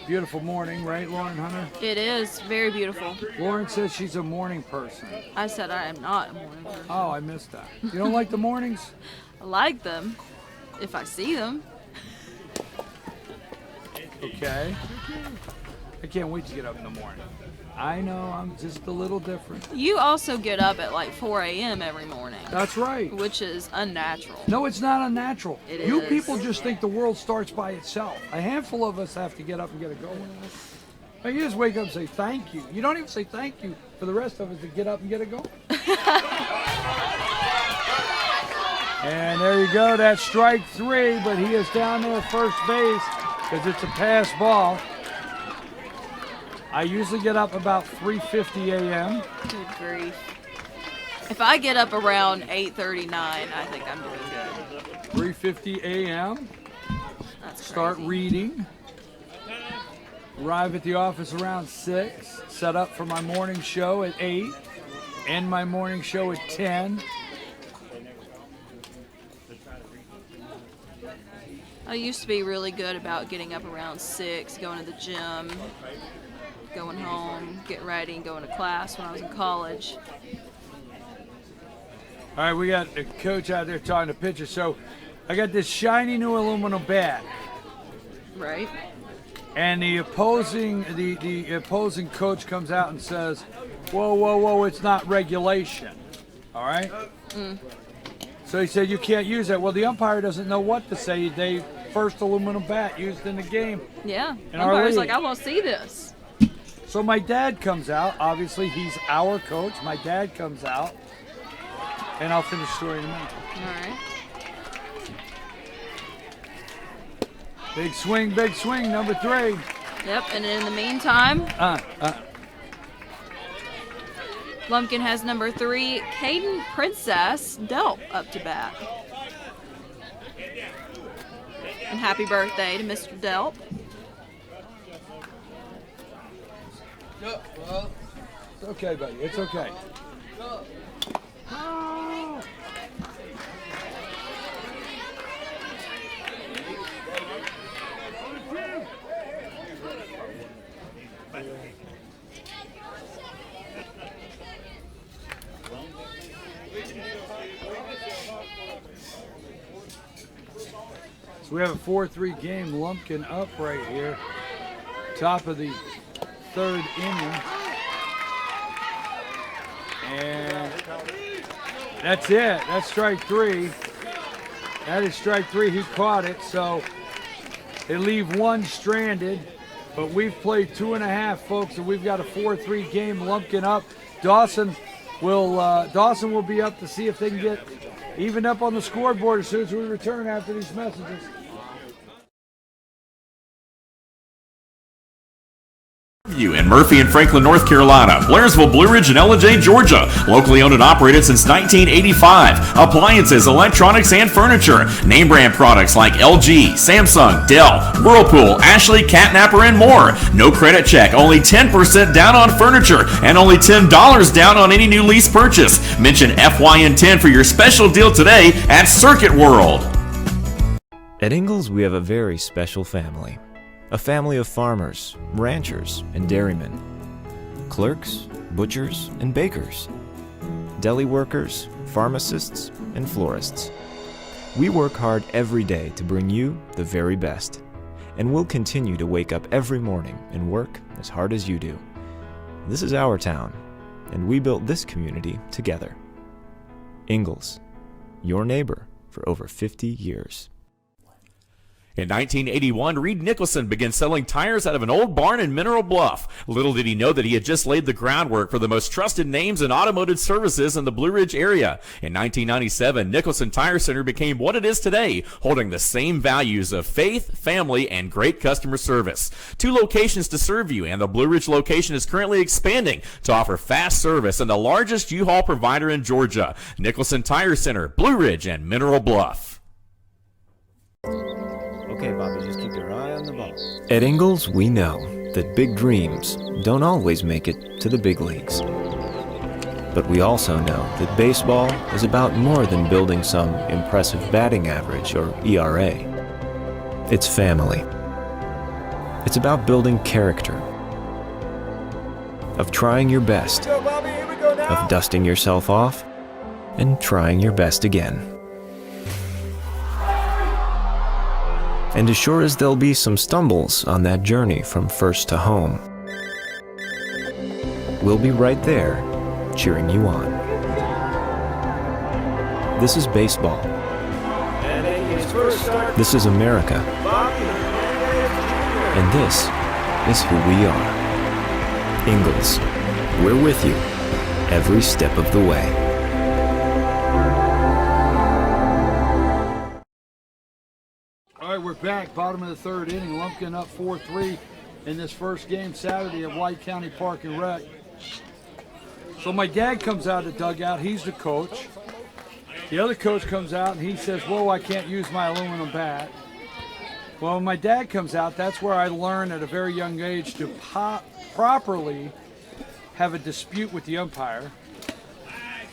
Beautiful morning, right, Lauren Hunter? It is very beautiful. Lauren says she's a morning person. I said I am not a morning person. Oh, I missed that. You don't like the mornings? I like them if I see them. Okay. I can't wait to get up in the morning. I know, I'm just a little different. You also get up at like 4 a.m. every morning, That's right. which is unnatural. No, it's not unnatural. It You is. people just think the world starts by itself. A handful of us have to get up and get it going. Like, you just wake up and say thank you. You don't even say thank you for the rest of us to get up and get it going. And there you go. That's strike 3, but he is down there at first base because it's a pass ball. I usually get up about 3:50 a.m. Good grief. If I get up around 8:39, I think I'm doing good. 3:50 a.m. That's Start crazy. reading. Arrive at the office around 6. Set up for my morning show at 8. End my morning show at 10. I used to be really good about getting up around 6, going to the gym, going home, getting ready, and going to class when I was in college. All right, we got a coach out there talking to pitchers. So I got this shiny new aluminum bat, Right? and the opposing coach comes out and says, "Whoa, whoa, whoa! It's not regulation." All right. So he said you can't use that. Well, the umpire doesn't know what to say. They first aluminum bat used in the game. Yeah. In our Umpire's league. like, I want to see this. So my dad comes out. Obviously, he's our coach. My dad comes out, and I'll finish the story in a minute. All right. Big swing, number 3. Yep. And in the meantime, Lumpkin has number 3, Caden Princess Delp, up to bat. And happy birthday to Mr. Delp. It's okay, buddy. It's okay. So we have a 4-3 game. Lumpkin up right here. Top of the 3rd inning. And that's it. That's strike 3. That is strike 3. He caught it. So they leave 1 stranded. But we've played 2.5, folks, and we've got a 4-3 game. Lumpkin up. Dawson will be up to see if they can get evened up on the scoreboard as soon as we return after these messages. You in Murphy and Franklin, North Carolina, Blairsville, Blue Ridge, and Ellijay, Georgia. Locally owned and operated since 1985. Appliances, electronics, and furniture. Name brand products like LG, Samsung, Dell, Whirlpool, Ashley, Catnapper, and more. No credit check, only 10% down on furniture, and only $10 down on any new lease purchase. Mention FYN10 for your special deal today at Circuit World. At Ingalls, we have a very special family. A family of farmers, ranchers, and dairymen. Clerks, butchers, and bakers. Deli workers, pharmacists, and florists. We work hard every day to bring you the very best. And we'll continue to wake up every morning and work as hard as you do. This is our town, and we built this community together. Ingalls, your neighbor for over 50 years. In 1981, Reed Nicholson began selling tires out of an old barn in Mineral Bluff. Little did he know that he had just laid the groundwork for the most trusted names in automotive services in the Blue Ridge area. In 1997, Nicholson Tire Center became what it is today, holding the same values of faith, family, and great customer service. 2 locations to serve you, and the Blue Ridge location is currently expanding to offer fast service and the largest U-Haul provider in Georgia. Nicholson Tire Center, Blue Ridge, and Mineral Bluff. Okay, Bobby, just keep your eye on the ball. At Ingalls, we know that big dreams don't always make it to the big leagues. But we also know that baseball is about more than building some impressive batting average or ERA. It's family. It's about building character, of trying your best, of dusting yourself off, and trying your best again. And as sure as there'll be some stumbles on that journey from first to home, we'll be right there, cheering you on. This is baseball. This is America. And this is who we are. Ingalls, we're with you every step of the way. All right, we're back, bottom of the 3rd inning. Lumpkin up 4-3 in this first game Saturday at White County Park and Rec. So my dad comes out of the dugout. He's the coach. The other coach comes out and he says, whoa, I can't use my aluminum bat. Well, when my dad comes out, that's where I learned at a very young age to properly have a dispute with the umpire.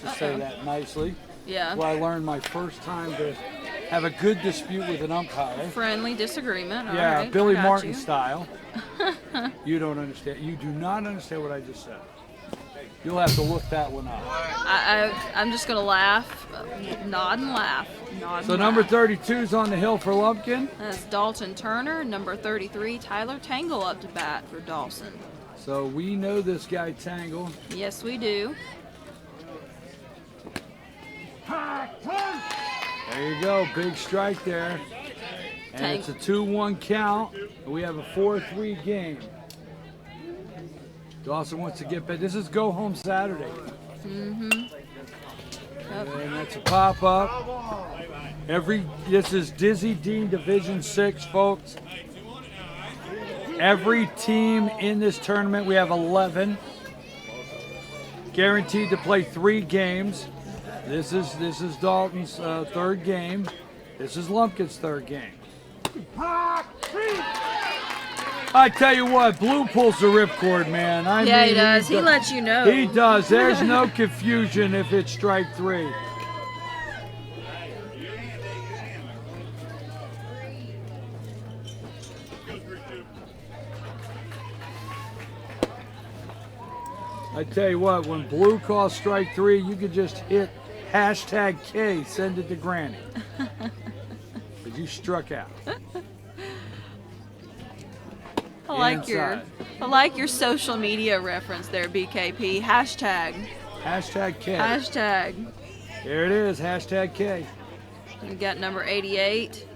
To say that nicely. Yeah. Well, I learned my first time to have a good dispute with an umpire. Friendly disagreement. All Yeah, right, Billy I got Martin you. style. You don't understand. You do not understand what I just said. You'll have to look that one up. I'm just gonna laugh, nod and laugh, nod. So and number laugh. 32 is on the hill for Lumpkin. That's Dalton Turner. Number 33, Tyler Tangle up to bat for Dawson. So we know this guy Tangle. Yes, we do. There you go, big strike there. And it's a 2-1 count. We have a 4-3 game. Dawson wants to get back. This is go home Saturday. Mm-hmm. And that's a pop up. This is Dizzy Dean Division 6, folks. Every team in this tournament, we have 11, guaranteed to play 3 games. This is Dalton's 3rd game. This is Lumpkin's 3rd game. I tell you what, Blue pulls the ripcord, man. Yeah, he does. He lets you know. He does. There's no confusion if it's strike 3. I tell you what, when Blue calls strike 3, you could just hit #K, send it to Granny. Because you struck out. I like your social media reference there, BKP. #K. #K. There it is, #K. We got number 88.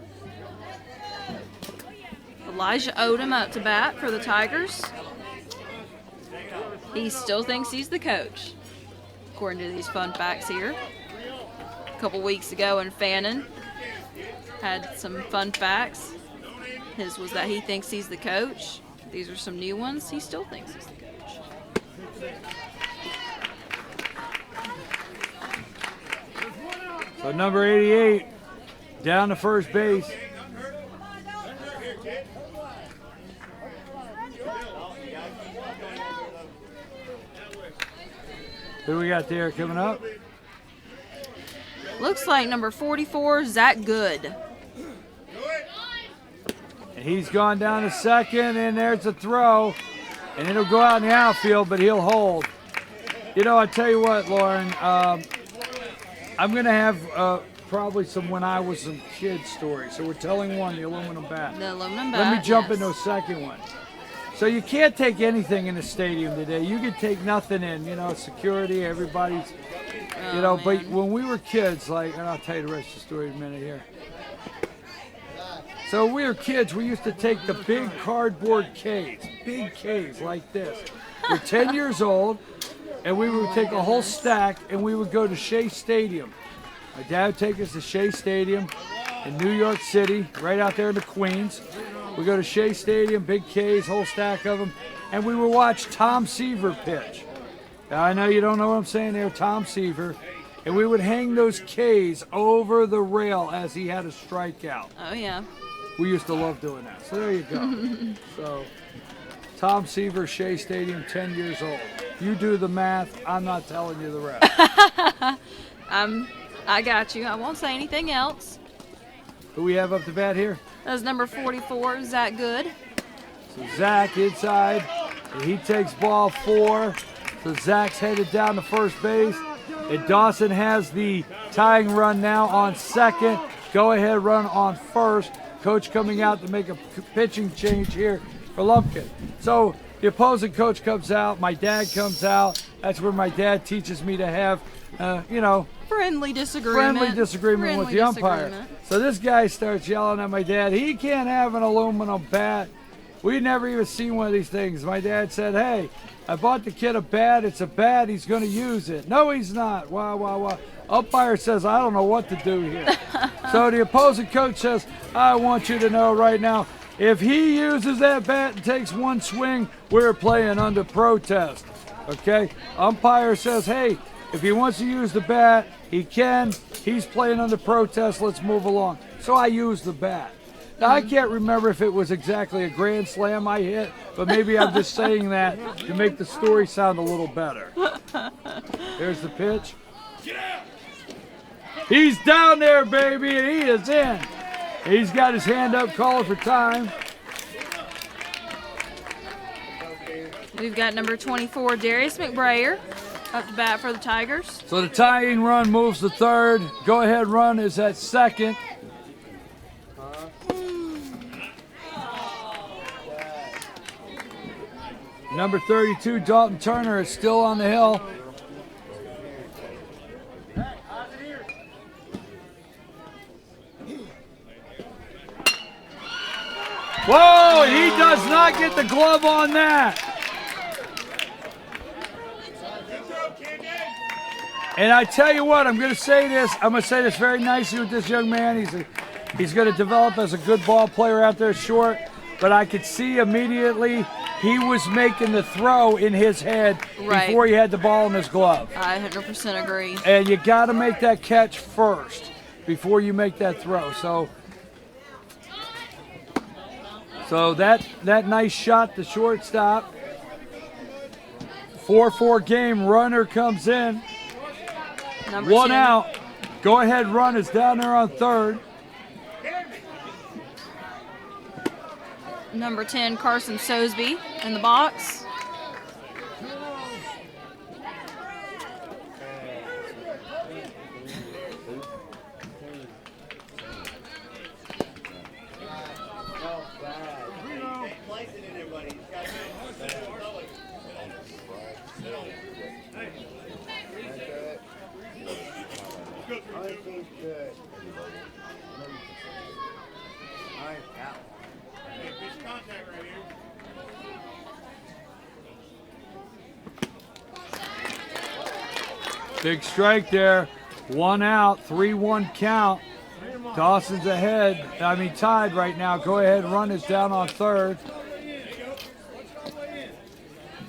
Elijah Odom up to bat for the Tigers. He still thinks he's the coach, according to these fun facts here. A couple weeks ago in Fannin, had some fun facts. His was that he thinks he's the coach. These are some new ones. He still thinks he's the coach. So number 88 down to first base. Who we got there coming up? Looks like number 44, Zach Good. And he's gone down to second, and there's a throw. And it'll go out in the outfield, but he'll hold. You know, I tell you what, Lauren, I'm going to have probably some when I was some kid stories. So we're telling one, the aluminum bat. The aluminum bat. Let me jump yes. into a second one. So you can't take anything in the stadium today. You can take nothing in, you know, security, everybody's, you know, but when we were kids, like, and I'll tell you the rest of the story in a minute here. So when we were kids, we used to take the big cardboard big Ks like this. We're 10 years old, and we would take a whole stack, and we would go to Shea Stadium. My dad would take us to Shea Stadium in New York City, right out there in the Queens. We go to Shea Stadium, big Ks, whole stack of them, and we would watch Tom Seaver pitch. Now, I know you don't know what I'm saying there, Tom Seaver. And we would hang those Ks over the rail as he had a strikeout. Oh, yeah. We used to love doing that. So there you go. So Tom Seaver, Shea Stadium, 10 years old. You do the math. I'm not telling you the rest. I got you. I won't say anything else. Who we have up to bat here? That's number 44, Zach Good. So Zach inside, and he takes ball 4. So Zach's headed down to first base. And Dawson has the tying run now on second. Go ahead run on first. Coach coming out to make a pitching change here for Lumpkin. So the opposing coach comes out. My dad comes out. That's where my dad teaches me to have, you know, Friendly disagreement with the umpire. So this guy starts yelling at my dad. He can't have an aluminum bat. We never even seen one of these things. My dad said, hey, I bought the kid a bat. It's a bat. He's going to use it. No, he's not. Wow, wow, wow. Umpire says, I don't know what to do here. So the opposing coach says, I want you to know right now, if he uses that bat and takes one swing, we're playing under protest. Okay? Umpire says, hey, if he wants to use the bat, he can. He's playing under protest. Let's move along. So I used the bat. Now, I can't remember if it was exactly a grand slam I hit, but maybe I'm just saying that to make the story sound a little better. There's the pitch. He's down there, baby, and he is in. He's got his hand up calling for time. We've got number 24, Darius McBrayer, up to bat for the Tigers. So the tying run moves to third. Go ahead run is at second. Number 32, Dalton Turner, is still on the hill. Whoa, and he does not get the glove on that. And I tell you what, I'm going to say this. I'm going to say this very nicely with this young man. He's going to develop as a good ball player out there short. But I could see immediately he was making the throw in his head before he had the ball in his glove. I 100% agree. And you got to make that catch first before you make that throw. So that nice shot to shortstop. 4-4 game, runner comes in. Number One 10. out. Go ahead run is down there on third. Number 10, Carson Sosby in the box. Big strike there. One out, 3-1 count. Dawson's ahead. Tied right now. Go ahead, run is down on third.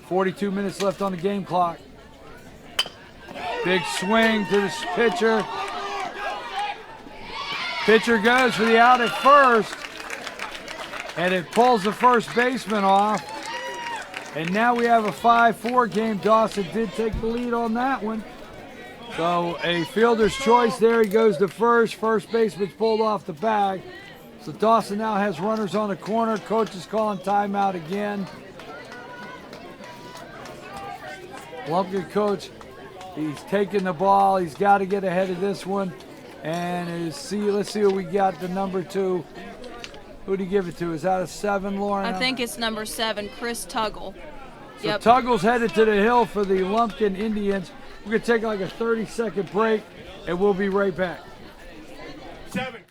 42 minutes left on the game clock. Big swing to the pitcher. Pitcher goes for the out at first, and it pulls the first baseman off. And now we have a 5-4 game. Dawson did take the lead on that one. So a fielder's choice there. He goes to first. First baseman's pulled off the bag. So Dawson now has runners on the corner. Coach is calling timeout again. Lumpkin coach, he's taking the ball. He's got to get ahead of this one. And let's see what we got. The number 2. Who'd he give it to? Is that a 7, Lauren? I think it's number 7, Chris Tuggle. So Tuggle's headed to the hill for the Lumpkin Indians. We're going to take like a 30-second break, and we'll be right back. 7.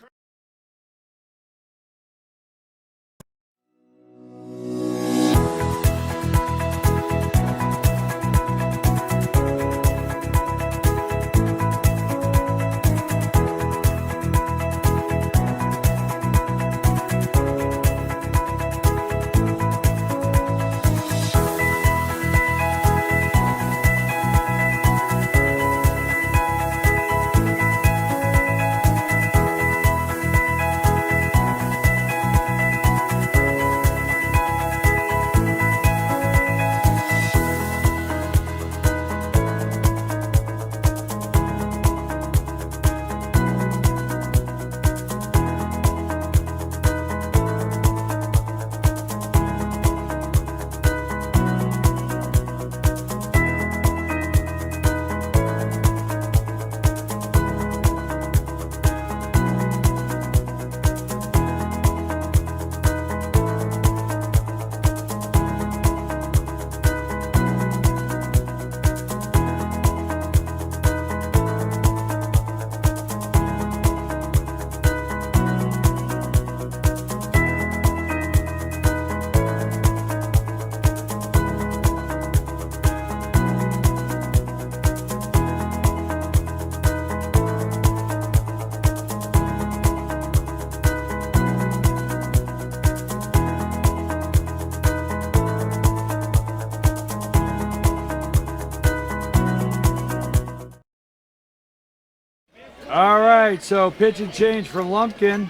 All right, so pitch and change for Lumpkin.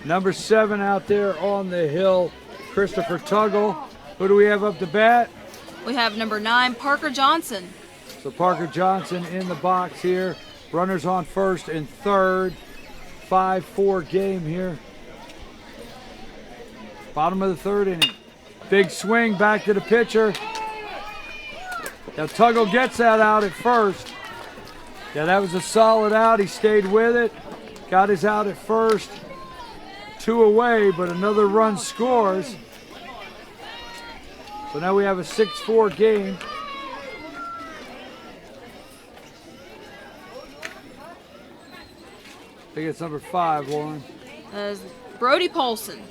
Number 7 out there on the hill, Christopher Tuggle. Who do we have up to bat? We have number 9, Parker Johnson. So Parker Johnson in the box here. Runners on first and third. 5-4 game here. Bottom of the 3rd inning. Big swing back to the pitcher. Now Tuggle gets that out at first. Yeah, that was a solid out. He stayed with it. Got his out at first. 2 away, but another run scores. So now we have a 6-4 game. I think it's number 5, Lauren. Brody Polson.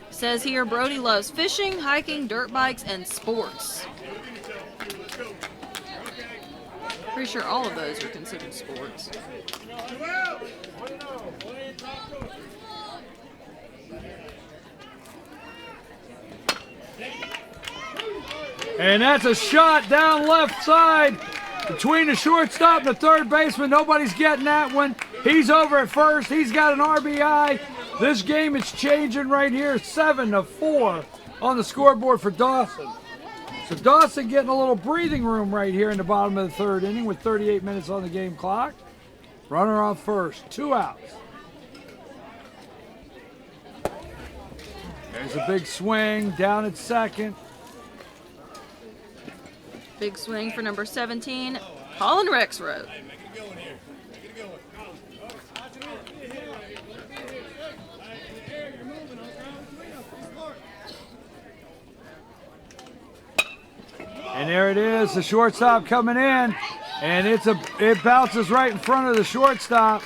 Says here Brody loves fishing, hiking, dirt bikes, and sports. Pretty sure all of those are considered sports. And that's a shot down left side between the shortstop and the third baseman. Nobody's getting that one. He's over at first. He's got an RBI. This game is changing right here, 7-4 on the scoreboard for Dawson. So Dawson getting a little breathing room right here in the bottom of the 3rd inning with 38 minutes on the game clock. Runner on first, 2 outs. There's a big swing down at second. Big swing for number 17, Colin Rexroth. And there it is, the shortstop coming in, and it bounces right in front of the shortstop.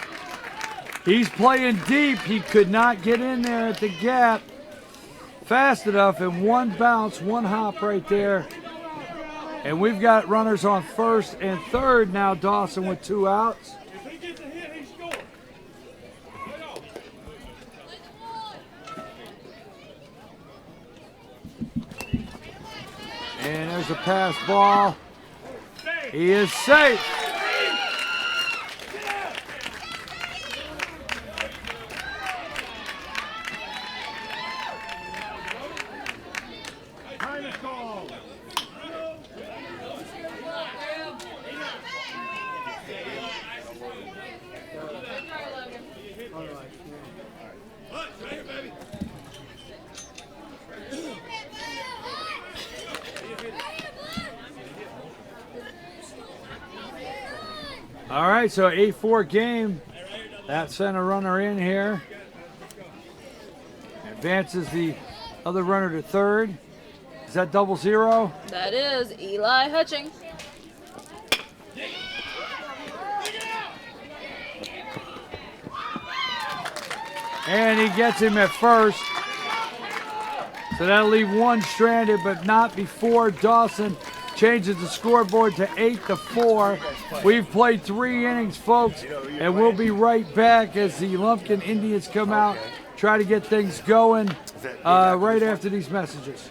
He's playing deep. He could not get in there at the gap fast enough, and one bounce, one hop right there. And we've got runners on first and third now. Dawson with 2 outs. If he gets a hit, he scores. a pass ball. He is safe. Time is called. All right, so 8-4 game. That sent a runner in here. Advances the other runner to third. Is that 0-0? That is Eli Hutchings. And he gets him at first. So that'll leave one stranded, but not before Dawson changes the scoreboard to 8-4. We've played 3 innings, folks, and we'll be right back as the Lumpkin Indians come out, try to get things going right after these messages.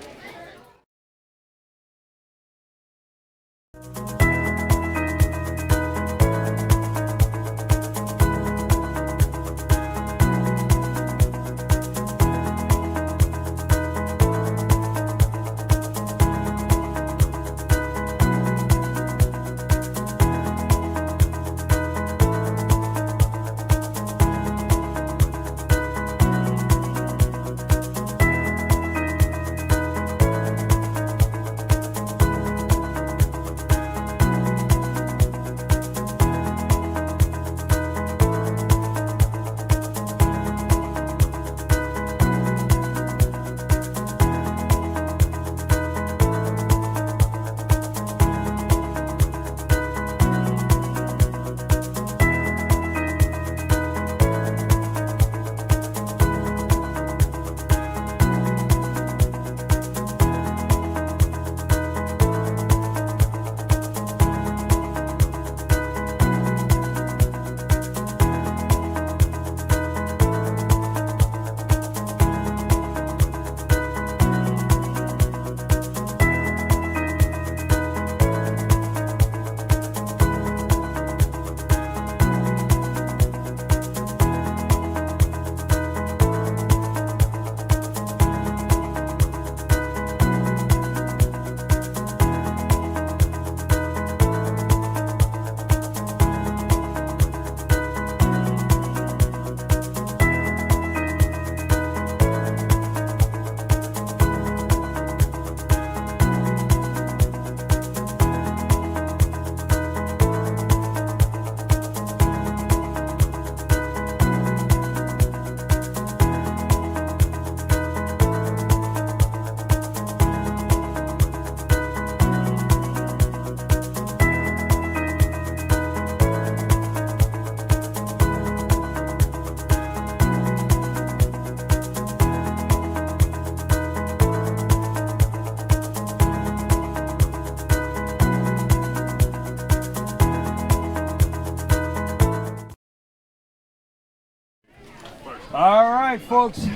All right, folks. Can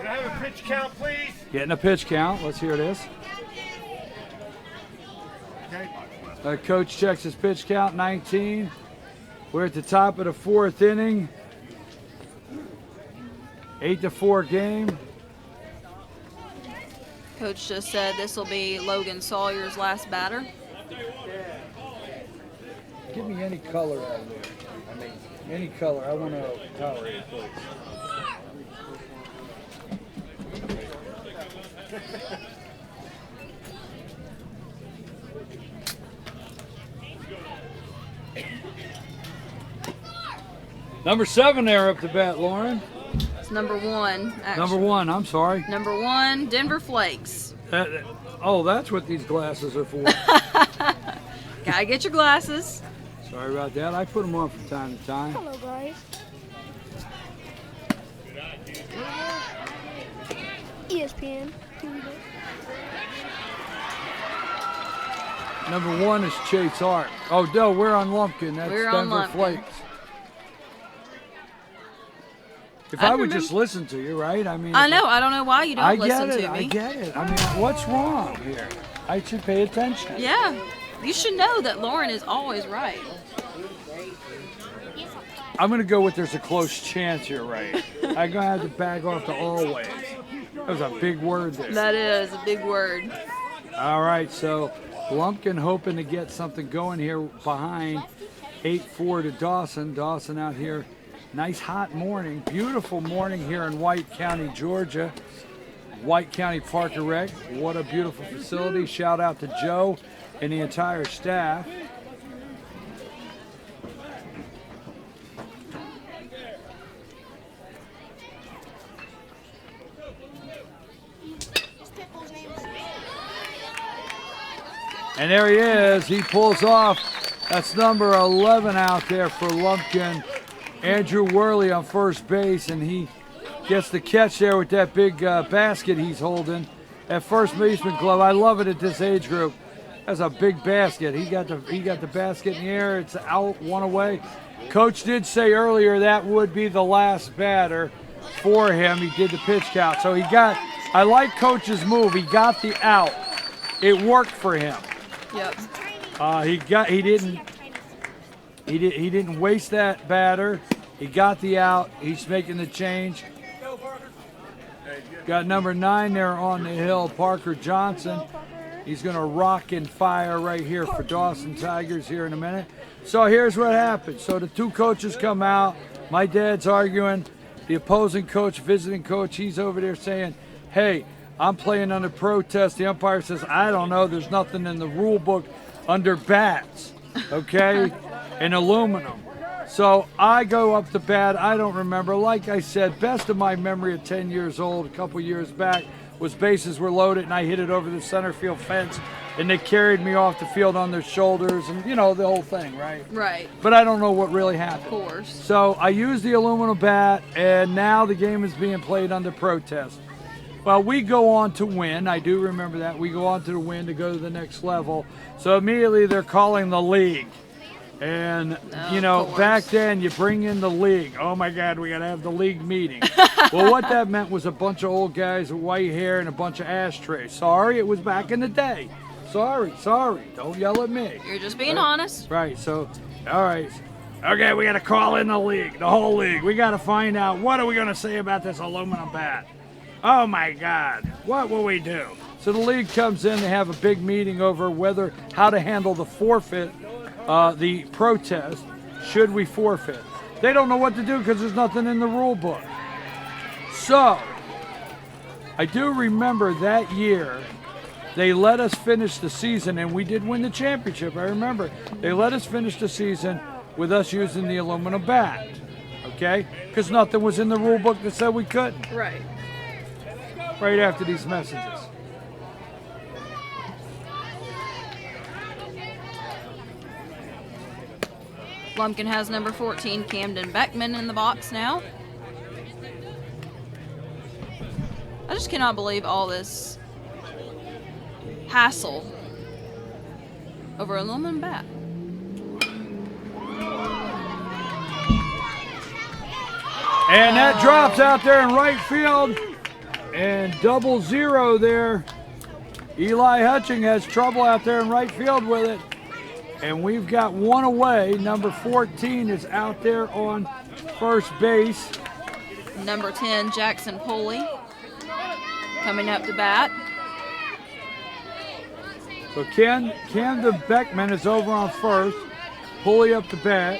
I have a pitch count, please? Getting a pitch count. Let's hear this. Okay. Coach checks his pitch count, 19. We're at the top of the 4th inning. 8-4 game. Coach just said this will be Logan Sawyer's last batter. Give me any color out of there. I mean, any color. I want to power it, please. Number 7 there up to bat, Lauren. It's number 1. Actually. Number 1, I'm sorry. Number 1, Denver Flakes. Oh, that's what these glasses are for. Gotta get your glasses. Sorry about that. I put them on from time to time. Hello, guys. ESPN. Number 1 is Chase Hart. Oh, no, we're on Lumpkin. That's We're on Denver Lumpkin. Flakes. If I would just listen to you, right? I mean, I know. I don't know why you don't listen to me. I get it. I mean, what's wrong here? I should pay attention. Yeah. You should know that Lauren is always right. I'm going to go with there's a close chance you're right. I'm going to have to back off to always. That was a big word there. That is a big word. All right, so Lumpkin hoping to get something going here behind 8-4 to Dawson. Dawson out here. Nice hot morning. Beautiful morning here in White County, Georgia. White County Park and Rec. What a beautiful facility. Shout out to Joe and the entire staff. And there he is. He pulls off. That's number 11 out there for Lumpkin. Andrew Worley on first base, and he gets the catch there with that big basket he's holding. At first baseman glove. I love it at this age group. That's a big basket. He got the basket in the air. It's out, one away. Coach did say earlier that would be the last batter for him. He did the pitch count. So I like Coach's move. He got the out. It worked for him. Yep. He didn't waste that batter. He got the out. He's making the change. Got number 9 there on the hill, Parker Johnson. He's going to rock and fire right here for Dawson Tigers here in a minute. So here's what happened. So the two coaches come out. My dad's arguing. The opposing coach, visiting coach, he's over there saying, hey, I'm playing under protest. The umpire says, I don't know. There's nothing in the rule book under bats, okay, and aluminum. So I go up to bat. I don't remember. Like I said, best of my memory at 10 years old, a couple years back, was bases were loaded, and I hit it over the center field fence, and they carried me off the field on their shoulders, and, you know, the whole thing, right? Right. But I don't know what really happened. Of course. So I used the aluminum bat, and now the game is being played under protest. Well, we go on to win. I do remember that. We go on to win to go to the next level. So immediately they're calling the league. And, you know, back then you bring in the league. Oh, my God, we got to have the league meeting. Well, what that meant was a bunch of old guys with white hair and a bunch of ashtrays. Sorry, it was back in the day. Sorry. Don't yell at me. You're just being honest. Right, so, all right. Okay, we got to call in the league, the whole league. We got to find out what are we going to say about this aluminum bat. Oh, my God, what will we do? So the league comes in, they have a big meeting over how to handle the forfeit, the protest. Should we forfeit? They don't know what to do because there's nothing in the rule book. So, I do remember that year, they let us finish the season, and we did win the championship, I remember. They let us finish the season with us using the aluminum bat, okay? Because nothing was in the rule book that said we couldn't. Right. Right after these messages. Lumpkin has number 14, Camden Beckman, in the box now. I just cannot believe all this hassle over a aluminum bat. And that drops out there in right field. And 0-0 there. Eli Hutching has trouble out there in right field with it. And we've got one away. Number 14 is out there on first base. Number 10, Jackson Pulley, coming up to bat. So Camden Beckman is over on first. Pulley up to bat.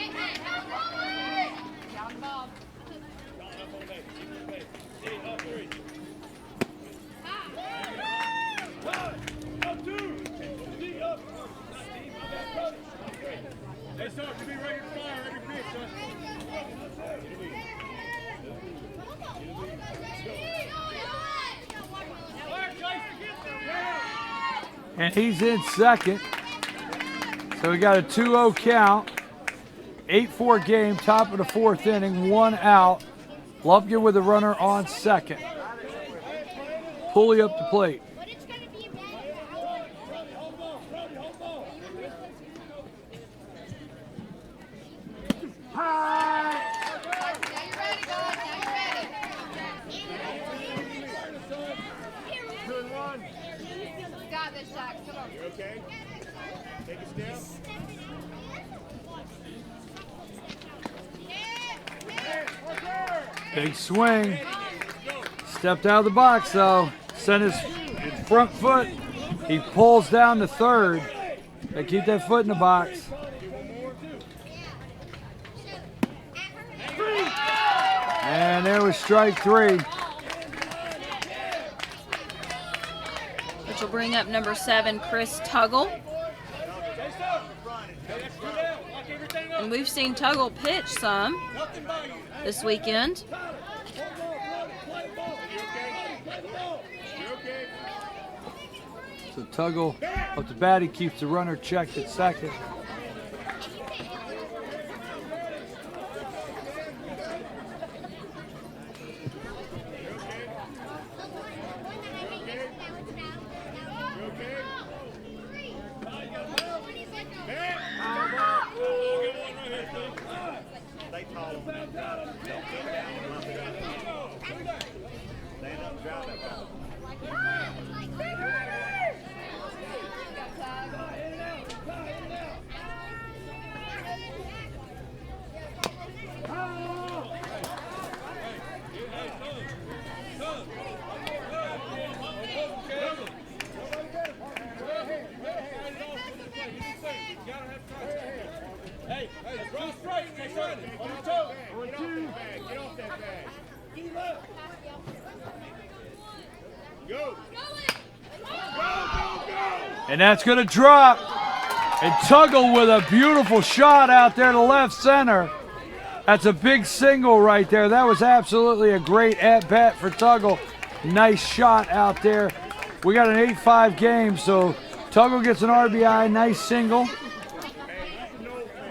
And he's in second. So we got a 2-0 count. 8-4 game, top of the fourth inning, one out. Lumpkin with a runner on second. Pulley up the plate. You okay? Take a step. Big swing. Stepped out of the box though. Sent his front foot. He pulls down to third. They keep that foot in the box. And there was strike 3. Which will bring up number 7, Chris Tuggle. And we've seen Tuggle pitch some this weekend. So Tuggle up the bat, he keeps the runner checked at second. And that's going to drop. And Tuggle with a beautiful shot out there to left center. That's a big single right there. That was absolutely a great at-bat for Tuggle. Nice shot out there. We got an 8-5 game, so Tuggle gets an RBI, nice single.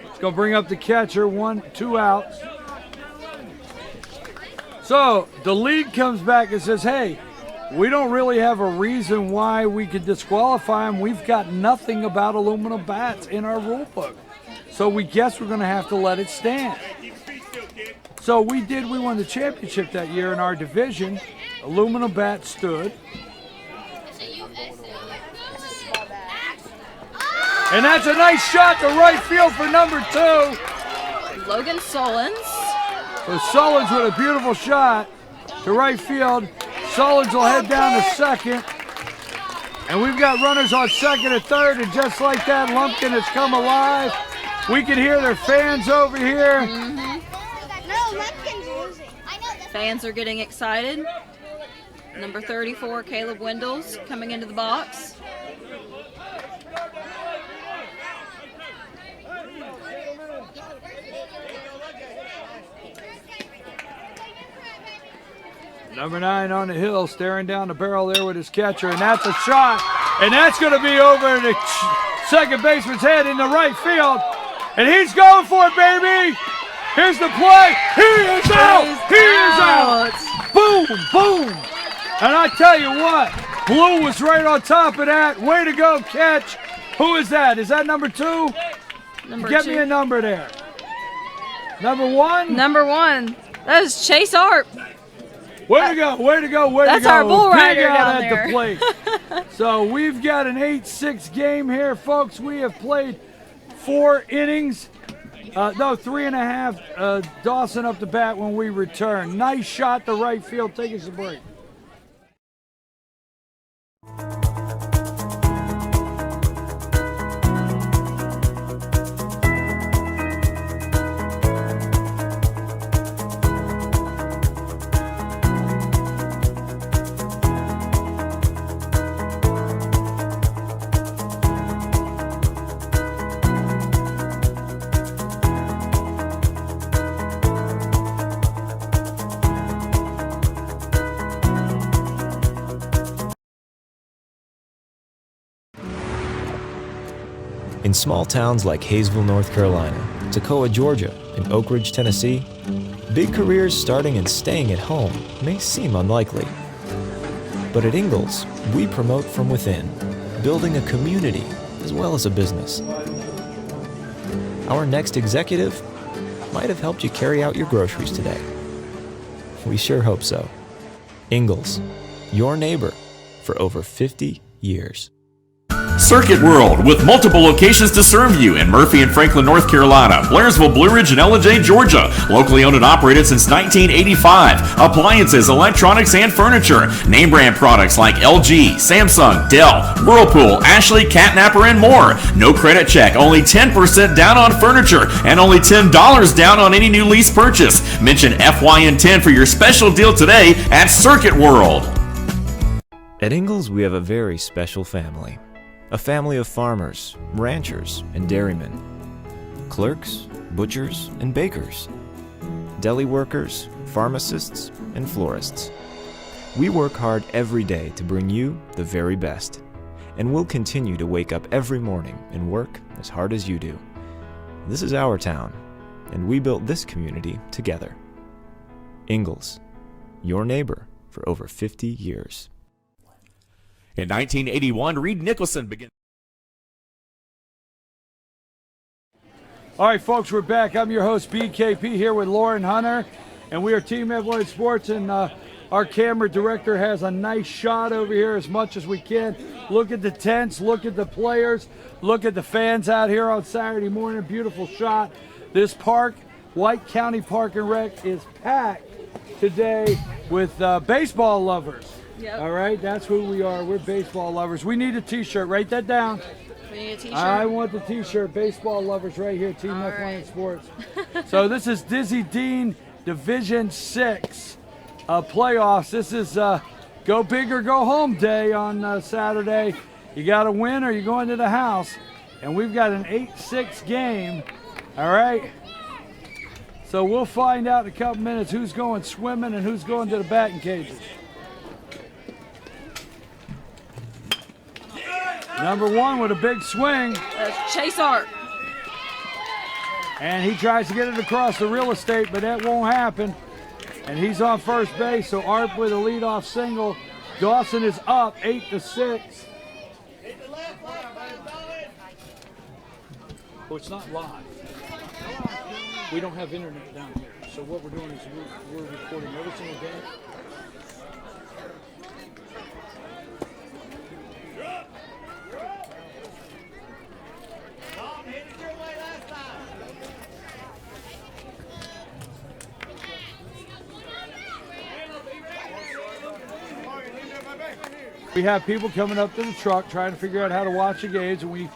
It's going to bring up the catcher, 2 outs. So the league comes back and says, hey, we don't really have a reason why we could disqualify him. We've got nothing about aluminum bats in our rule book. So we guess we're going to have to let it stand. So we did. We won the championship that year in our division. Aluminum bat stood. And that's a nice shot to right field for number 2. Logan Sullins. So Sullins with a beautiful shot to right field. Sullins will head down to second. And we've got runners on second and third, and just like that, Lumpkin has come alive. We can hear their fans over here. No, Lumpkin's losing. Fans are getting excited. Number 34, Caleb Wendell's coming into the box. Number 9 on the hill, staring down the barrel there with his catcher, and that's a shot. And that's going to be over the second baseman's head in the right field. And he's going for it, baby. Here's the play. He is out. He is out. Boom, boom. And I tell you what, Blue was right on top of that. Way to go, catch. Who is that? Is that number 2? Number Get 2. me a number there. Number 1? Number 1. That is Chase Arp. Way to go, way to go, way to go. That's our bull rider Big out down at there. the plate. So we've got an 8-6 game here, folks. We have played 4 innings. No, 3.5. Dawson up the bat when we return. Nice shot to right field. Take us a break. In small towns like Hayesville, North Carolina, Toccoa, Georgia, and Oak Ridge, Tennessee, big careers starting and staying at home may seem unlikely. But at Ingalls, we promote from within, building a community as well as a business. Our next executive might have helped you carry out your groceries today. We sure hope so. Ingalls, your neighbor for over 50 years. Circuit World, with multiple locations to serve you in Murphy and Franklin, North Carolina, Blairsville, Blue Ridge, and Ellijay, Georgia. Locally owned and operated since 1985. Appliances, electronics, and furniture. Name brand products like LG, Samsung, Dell, Whirlpool, Ashley, Catnapper, and more. No credit check, only 10% down on furniture, and only $10 down on any new lease purchase. Mention FYN10 for your special deal today at Circuit World. At Ingalls, we have a very special family. A family of farmers, ranchers, and dairymen. Clerks, butchers, and bakers. Deli workers, pharmacists, and florists. We work hard every day to bring you the very best. And we'll continue to wake up every morning and work as hard as you do. This is our town, and we built this community together. Ingalls, your neighbor for over 50 years. In 1981, Reed Nicholson began. All right, folks, we're back. I'm your host, BKP, here with Lauren Hunter, and we are Team F1 Sports, and our camera director has a nice shot over here as much as we can. Look at the tents, look at the players, look at the fans out here on Saturday morning. Beautiful shot. This park, White County Park and Rec, is packed today with baseball lovers. Yep. All right, that's who we are. We're baseball lovers. We need a T-shirt. Write that down. We need a T-shirt. I want the T-shirt. Baseball lovers right here. Team All F1 right. Sports. So this is Dizzy Dean Division 6 playoffs. This is go big or go home day on Saturday. You got to win or you're going to the house. And we've got an 8-6 game. All right. So we'll find out in a couple minutes who's going swimming and who's going to the batting cages. Number one with a big swing. That's Chase Art. And he tries to get it across the real estate, but that won't happen. And he's on first base, so Art with a leadoff single. Dawson is up 8-6. Oh, it's not live. We don't have internet down here. So what we're doing is we're recording every single game. We have people coming up to the truck trying to figure out how to watch the games, and we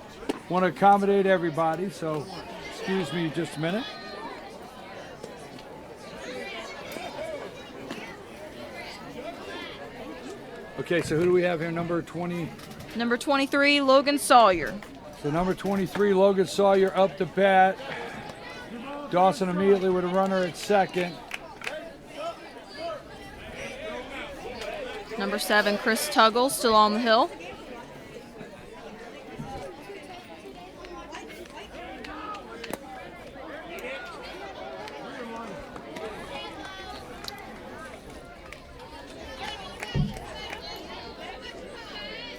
want to accommodate everybody, so excuse me just a minute. Okay, so who do we have here? Number 20. Number 23, Logan Sawyer. So number 23, Logan Sawyer up to bat. Dawson immediately with a runner at second. Number 7, Chris Tuggle, still on the hill.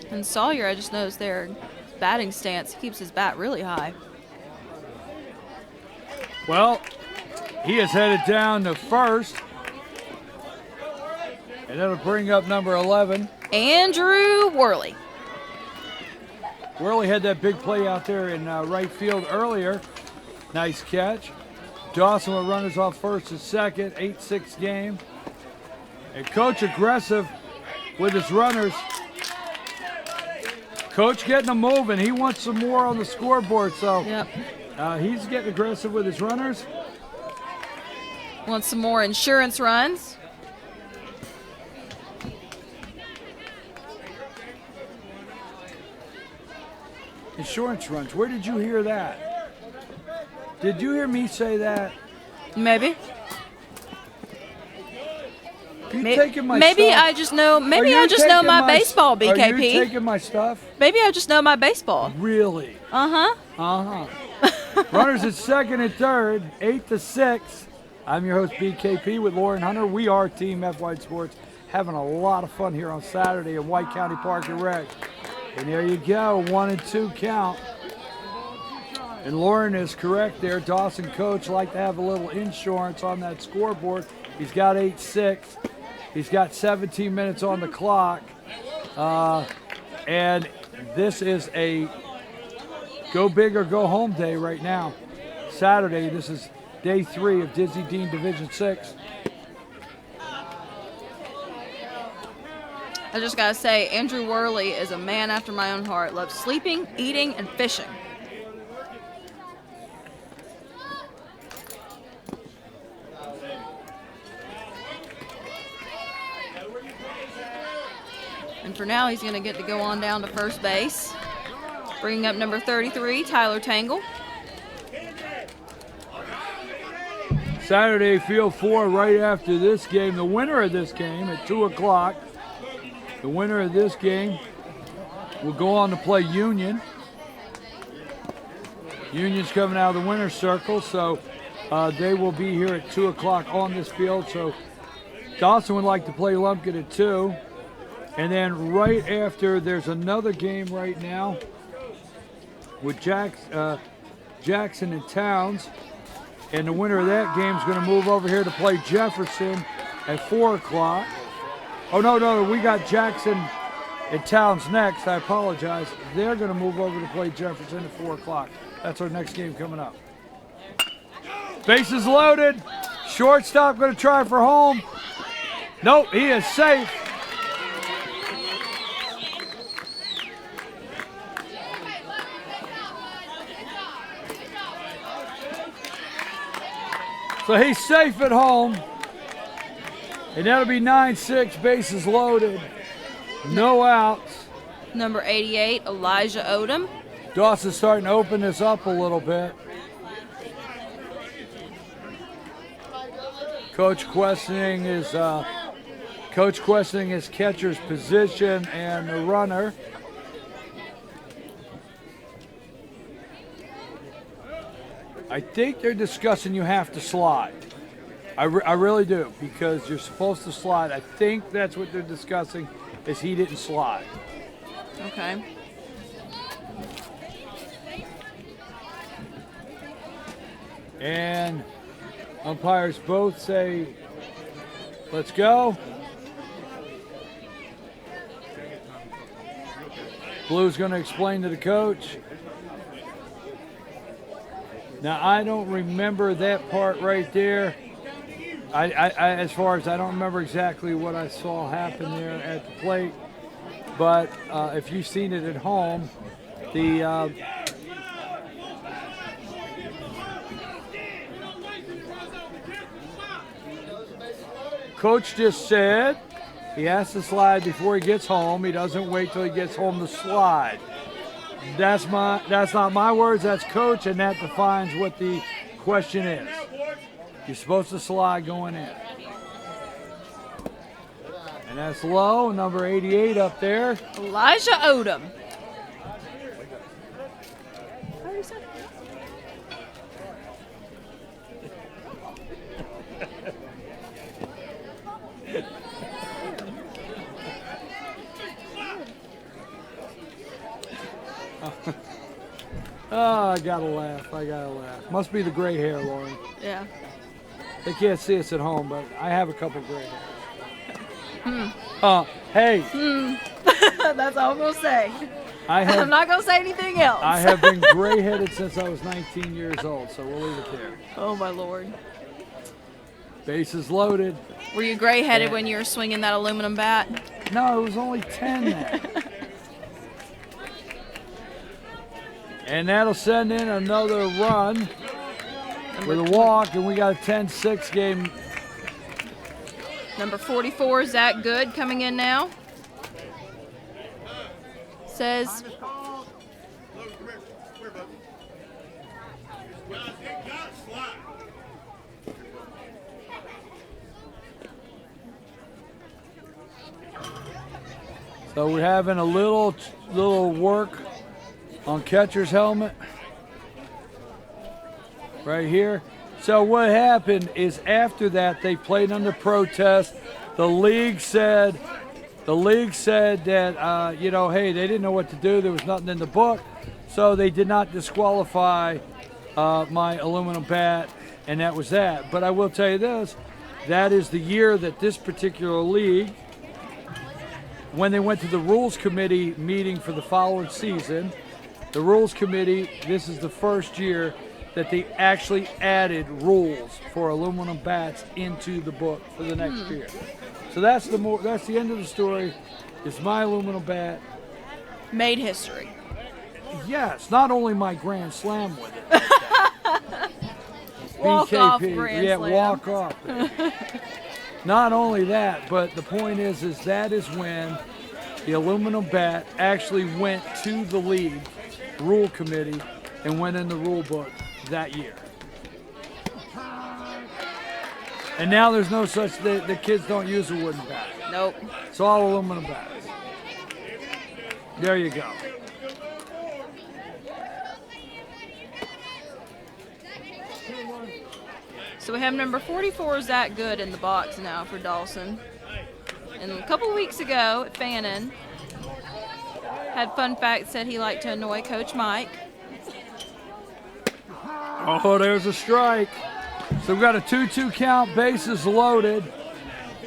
And Sawyer, I just noticed their batting stance. He keeps his bat really high. Well, he is headed down to first. And that'll bring up number 11. Andrew Worley. Worley had that big play out there in right field earlier. Nice catch. Dawson with runners off first and second. 8-6 game. And Coach aggressive with his runners. Coach getting them moving. He wants some more on the scoreboard, so Yep. He's getting aggressive with his runners. Want some more insurance runs. Insurance runs. Where did you hear that? Did you hear me say that? Maybe. You taking my Maybe stuff? I just know. Are Maybe you I just know taking my baseball, Are you BKP. taking my stuff? Maybe I just know my baseball. Really? Uh-huh. Runners at second and third, 8-6. I'm your host, BKP, with Lauren Hunter. We are Team F1 Sports, having a lot of fun here on Saturday at White County Park and Rec. And there you go, 1-2 count. And Lauren is correct there. Dawson coach like to have a little insurance on that scoreboard. He's got 8-6. He's got 17 minutes on the clock. And this is a go big or go home day right now. Saturday, this is day 3 of Disney Dean Division 6. I just gotta say, Andrew Worley is a man after my own heart. Loves sleeping, eating, and fishing. And for now, he's gonna get to go on down to first base. Bringing up number 33, Tyler Tangle. Saturday, Field 4, right after this game. The winner of this game at 2 o'clock. The winner of this game will go on to play Union. Union's coming out of the winner's circle, so they will be here at 2 o'clock on this field. So Dawson would like to play Lumpkin at 2. And then right after, there's another game right now with Jackson and Towns. And the winner of that game is going to move over here to play Jefferson at 4 o'clock. Oh, no, we got Jackson and Towns next. I apologize. They're going to move over to play Jefferson at 4 o'clock. That's our next game coming up. Bases loaded. Shortstop going to try for home. Nope, he is safe. So he's safe at home. And that'll be 9-6, bases loaded. No outs. Number 88, Elijah Odom. Dawson's starting to open this up a little bit. Coach questioning his catcher's position and the runner. I think they're discussing you have to slide. I really do, because you're supposed to slide. I think that's what they're discussing, is he didn't slide. Okay. And umpires both say, let's go. Blue's going to explain to the coach. Now, I don't remember that part right there. As far as I don't remember exactly what I saw happen there at the plate, but if you've seen it at home, the coach just said he has to slide before he gets home. He doesn't wait till he gets home to slide. That's not my words. That's coach, and that defines what the question is. You're supposed to slide going in. And that's low, number 88 up there. Elijah Odom. Oh, I gotta laugh. Must be the gray hair, Lauren. Yeah. They can't see us at home, but I have a couple gray hairs. Hey. That's all I'm going to say. I'm not going to say anything else. I have been gray-headed since I was 19 years old, so we'll leave it there. Oh, my Lord. Bases loaded. Were you gray-headed when you were swinging that aluminum bat? No, it was only 10 then. And that'll send in another run with a walk, and we got a 10-6 game. Number 44, Zach Good, coming in now. Says, so we're having a little work on catcher's helmet right here. So what happened is after that they played under protest. The league said that hey, they didn't know what to do. There was nothing in the book, so they did not disqualify my aluminum bat, and that was that. But I will tell you this: that is the year that this particular league when they went to the rules committee meeting for the following season, the rules committee, this is the first year that they actually added rules for aluminum bats into the book for the next year. So that's the end of the story. It's my aluminum bat. Made history. Yes, not only my Grand Slam with it. Walk off Grand yeah, Slam. walk off. Not only that, but the point is that is when the aluminum bat actually went to the league rule committee and went in the rule book that year. And now there's no such, the kids don't use a wooden bat. Nope. It's all aluminum bats. There you go. So we have number 44, Zach Good, in the box now for Dawson. And a couple of weeks ago, Fannin had fun fact, said he liked to annoy Coach Mike. Oh, there's a strike. So we've got a 2-2 count, bases loaded,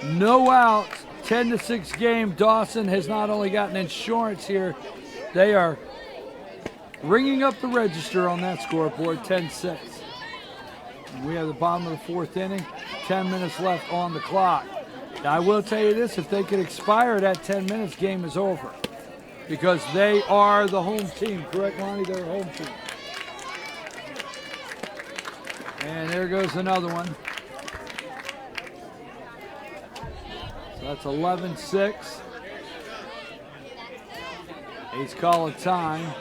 no outs, 10-6 game. Dawson has not only gotten insurance here, they are ringing up the register on that scoreboard, 10-6. We have the bottom of the fourth inning, 10 minutes left on the clock. Now, I will tell you this, if they could expire that 10 minutes, game is over. Because they are the home team, correct, Lonnie? They're a home team. And there goes another one. So that's 11-6. He's calling time.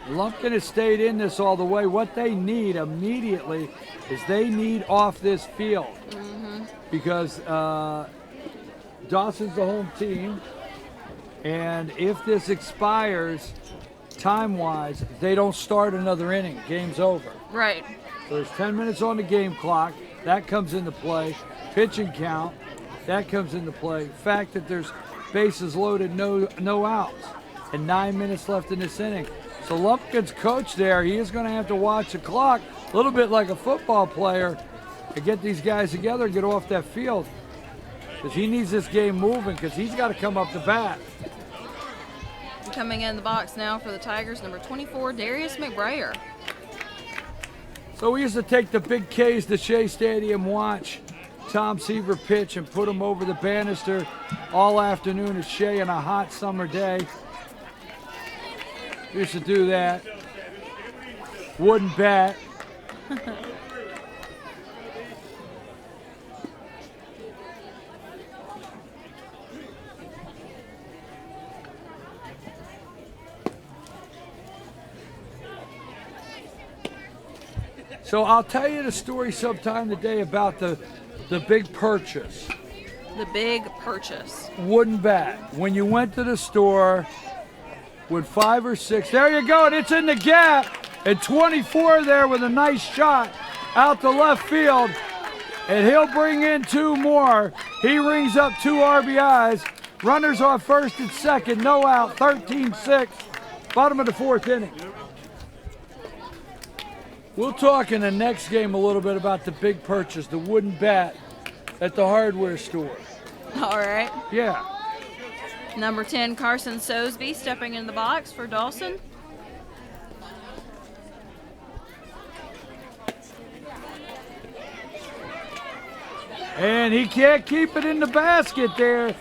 Lumpkin has stayed in this all the way. What they need immediately is they need off this field. Because Dawson's the home team. And if this expires, time-wise, they don't start another inning. Game's over. Right. So there's 10 minutes on the game clock. That comes into play. Pitching count. That comes into play. Fact that there's bases loaded, no outs. And 9 minutes left in this inning. So Lumpkin's coach there, he is going to have to watch the clock a little bit like a football player to get these guys together and get off that field. Because he needs this game moving because he's got to come up the bat. Coming in the box now for the Tigers, number 24, Darius McBrayer. So we used to take the big K's to Shea Stadium, watch Tom Seaver pitch and put him over the banister all afternoon at Shea on a hot summer day. We used to do that. Wooden bat. So I'll tell you the story sometime today about the big purchase. The big purchase. Wooden bat. When you went to the store with 5 or 6, there you go, and it's in the gap, and 24 there with a nice shot out to left field, and he'll bring in 2 more. He rings up 2 RBIs. Runners on first and second, no out, 13-6, bottom of the 4th inning. We'll talk in the next game a little bit about the big purchase, the wooden bat at the hardware store. All right. Yeah. Number 10, Carson Sosby, stepping in the box for Dawson. And he can't keep it in the basket there.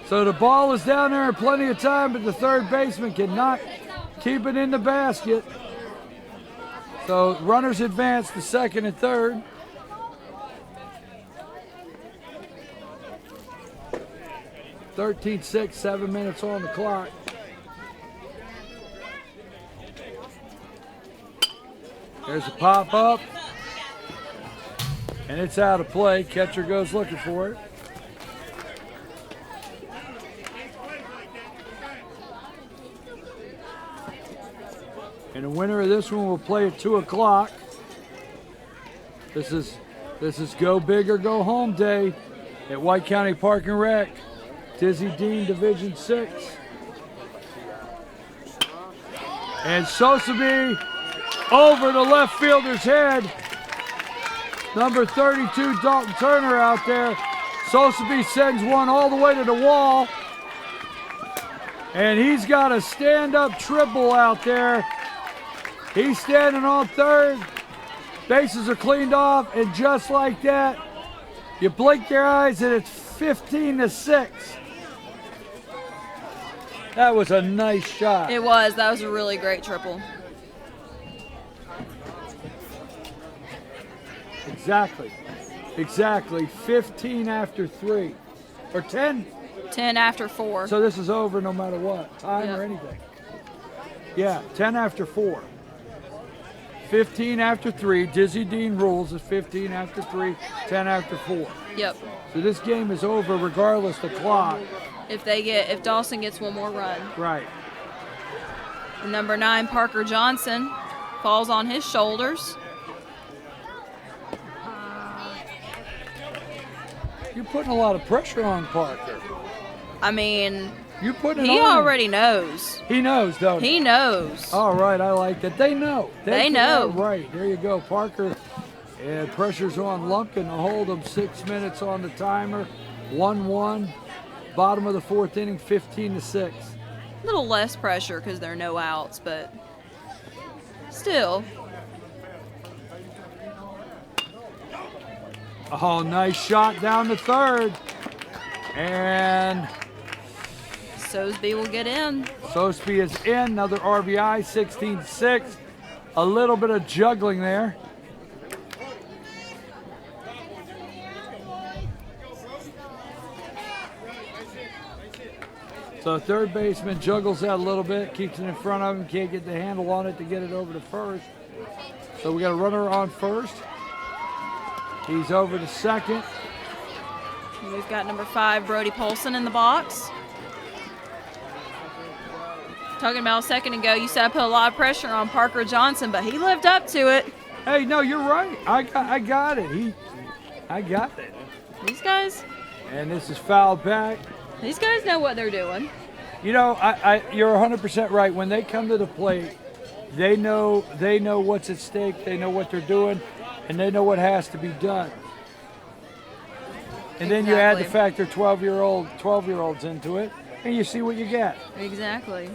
So the ball is down there in plenty of time, but the third baseman cannot keep it in the basket. So runners advance to second and third. (13-6), 7 minutes on the clock. There's a pop up. And it's out of play. Catcher goes looking for it. And the winner of this one will play at 2 o'clock. This is go big or go home day at White County Park and Rec. Dizzy Dean, Division 6. And Sosabe over the left fielder's head. Number 32, Dalton Turner out there. Sosabe sends one all the way to the wall. And he's got a stand-up triple out there. He's standing on third. Bases are cleaned off, and just like that, you blink your eyes and it's 15-6. That was a nice shot. It was. That was a really great triple. Exactly. 15 after 3. Or 10. 10 after 4. So this is over no matter what, time or anything. Yeah, 10 after 4. 15 after 3. Dizzy Dean rules is 15 after 3, 10 after 4. Yep. So this game is over regardless the clock. If Dawson gets one more run. Right. And number 9, Parker Johnson, falls on his shoulders. You're putting a lot of pressure on Parker. I mean, You're putting it he on him. already knows. He knows, don't he? He knows. All right, I like that. They know. They know. Right, there you go. Parker, pressure's on Lumpkin to hold him 6 minutes on the timer. 1-1. Bottom of the 4th inning, 15-6. A little less pressure because there are no outs, but still. Oh, nice shot down to third. And Sosabe will get in. Sosabe is in. Another RBI, 16-6. A little bit of juggling there. So third baseman juggles that a little bit, keeps it in front of him, can't get the handle on it to get it over to first. So we got a runner on first. He's over to second. And we've got number 5, Brody Polson, in the box. Talking about a second ago, you said I put a lot of pressure on Parker Johnson, but he lived up to it. Hey, no, you're right. I got it. I got it. These guys, And this is fouled back. these guys know what they're doing. You know, you're 100% right. When they come to the plate, they know what's at stake. They know what they're doing, and they know what has to be done. And then you add the fact they're 12-year-olds into it, and you see what you get. Exactly.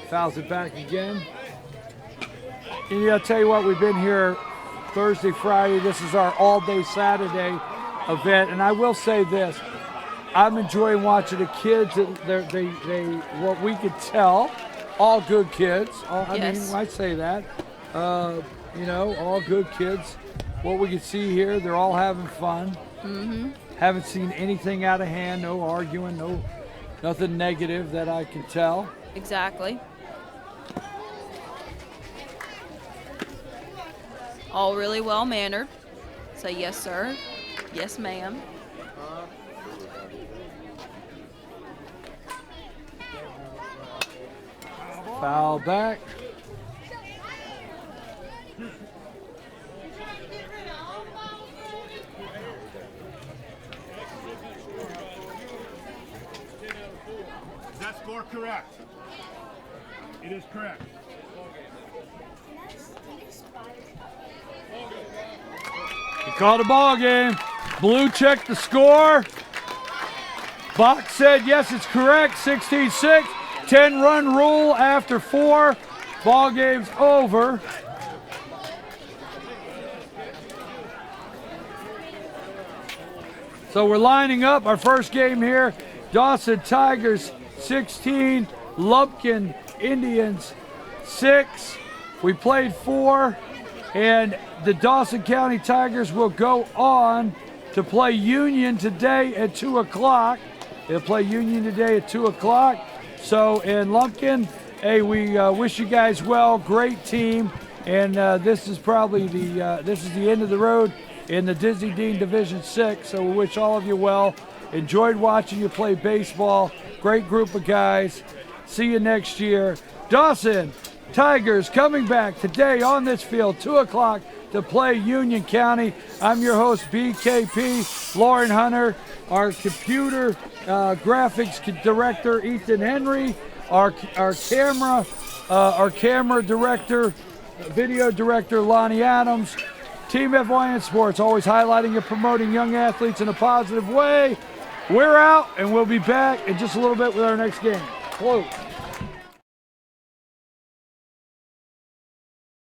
Fouls it back again. And I'll tell you what, we've been here Thursday, Friday. This is our all-day Saturday event, and I will say this: I'm enjoying watching the kids. They what we could tell, all good kids. I mean, I say that. You know, all good kids. What we can see here, they're all having fun. Mm-hmm. Haven't seen anything out of hand. No arguing. Nothing negative that I can tell. Exactly. All really well mannered. Say yes, sir. Yes, ma'am. Foul back. Is that score correct? It is correct. He called a ball game. Blue checked the score. Box said yes, it's correct. 16-6. 10-run rule after 4. Ball game's over. So we're lining up our first game here. Dawson Tigers 16, Lumpkin Indians 6. We played 4, and the Dawson County Tigers will go on to play Union today at 2 o'clock. They'll play Union today at 2 o'clock. So in Lumpkin, hey, we wish you guys well. Great team, and this is probably the end of the road in the Dizzy Dean Division 6. So we wish all of you well. Enjoyed watching you play baseball. Great group of guys. See you next year. Dawson Tigers coming back today on this field, 2 o'clock, to play Union County. I'm your host, BKP, Lauren Hunter, our computer graphics director, Ethan Henry, our camera director, video director, Lonnie Adams, Team FYN Sports, always highlighting and promoting young athletes in a positive way. We're out, and we'll be back in just a little bit with our next game. Close.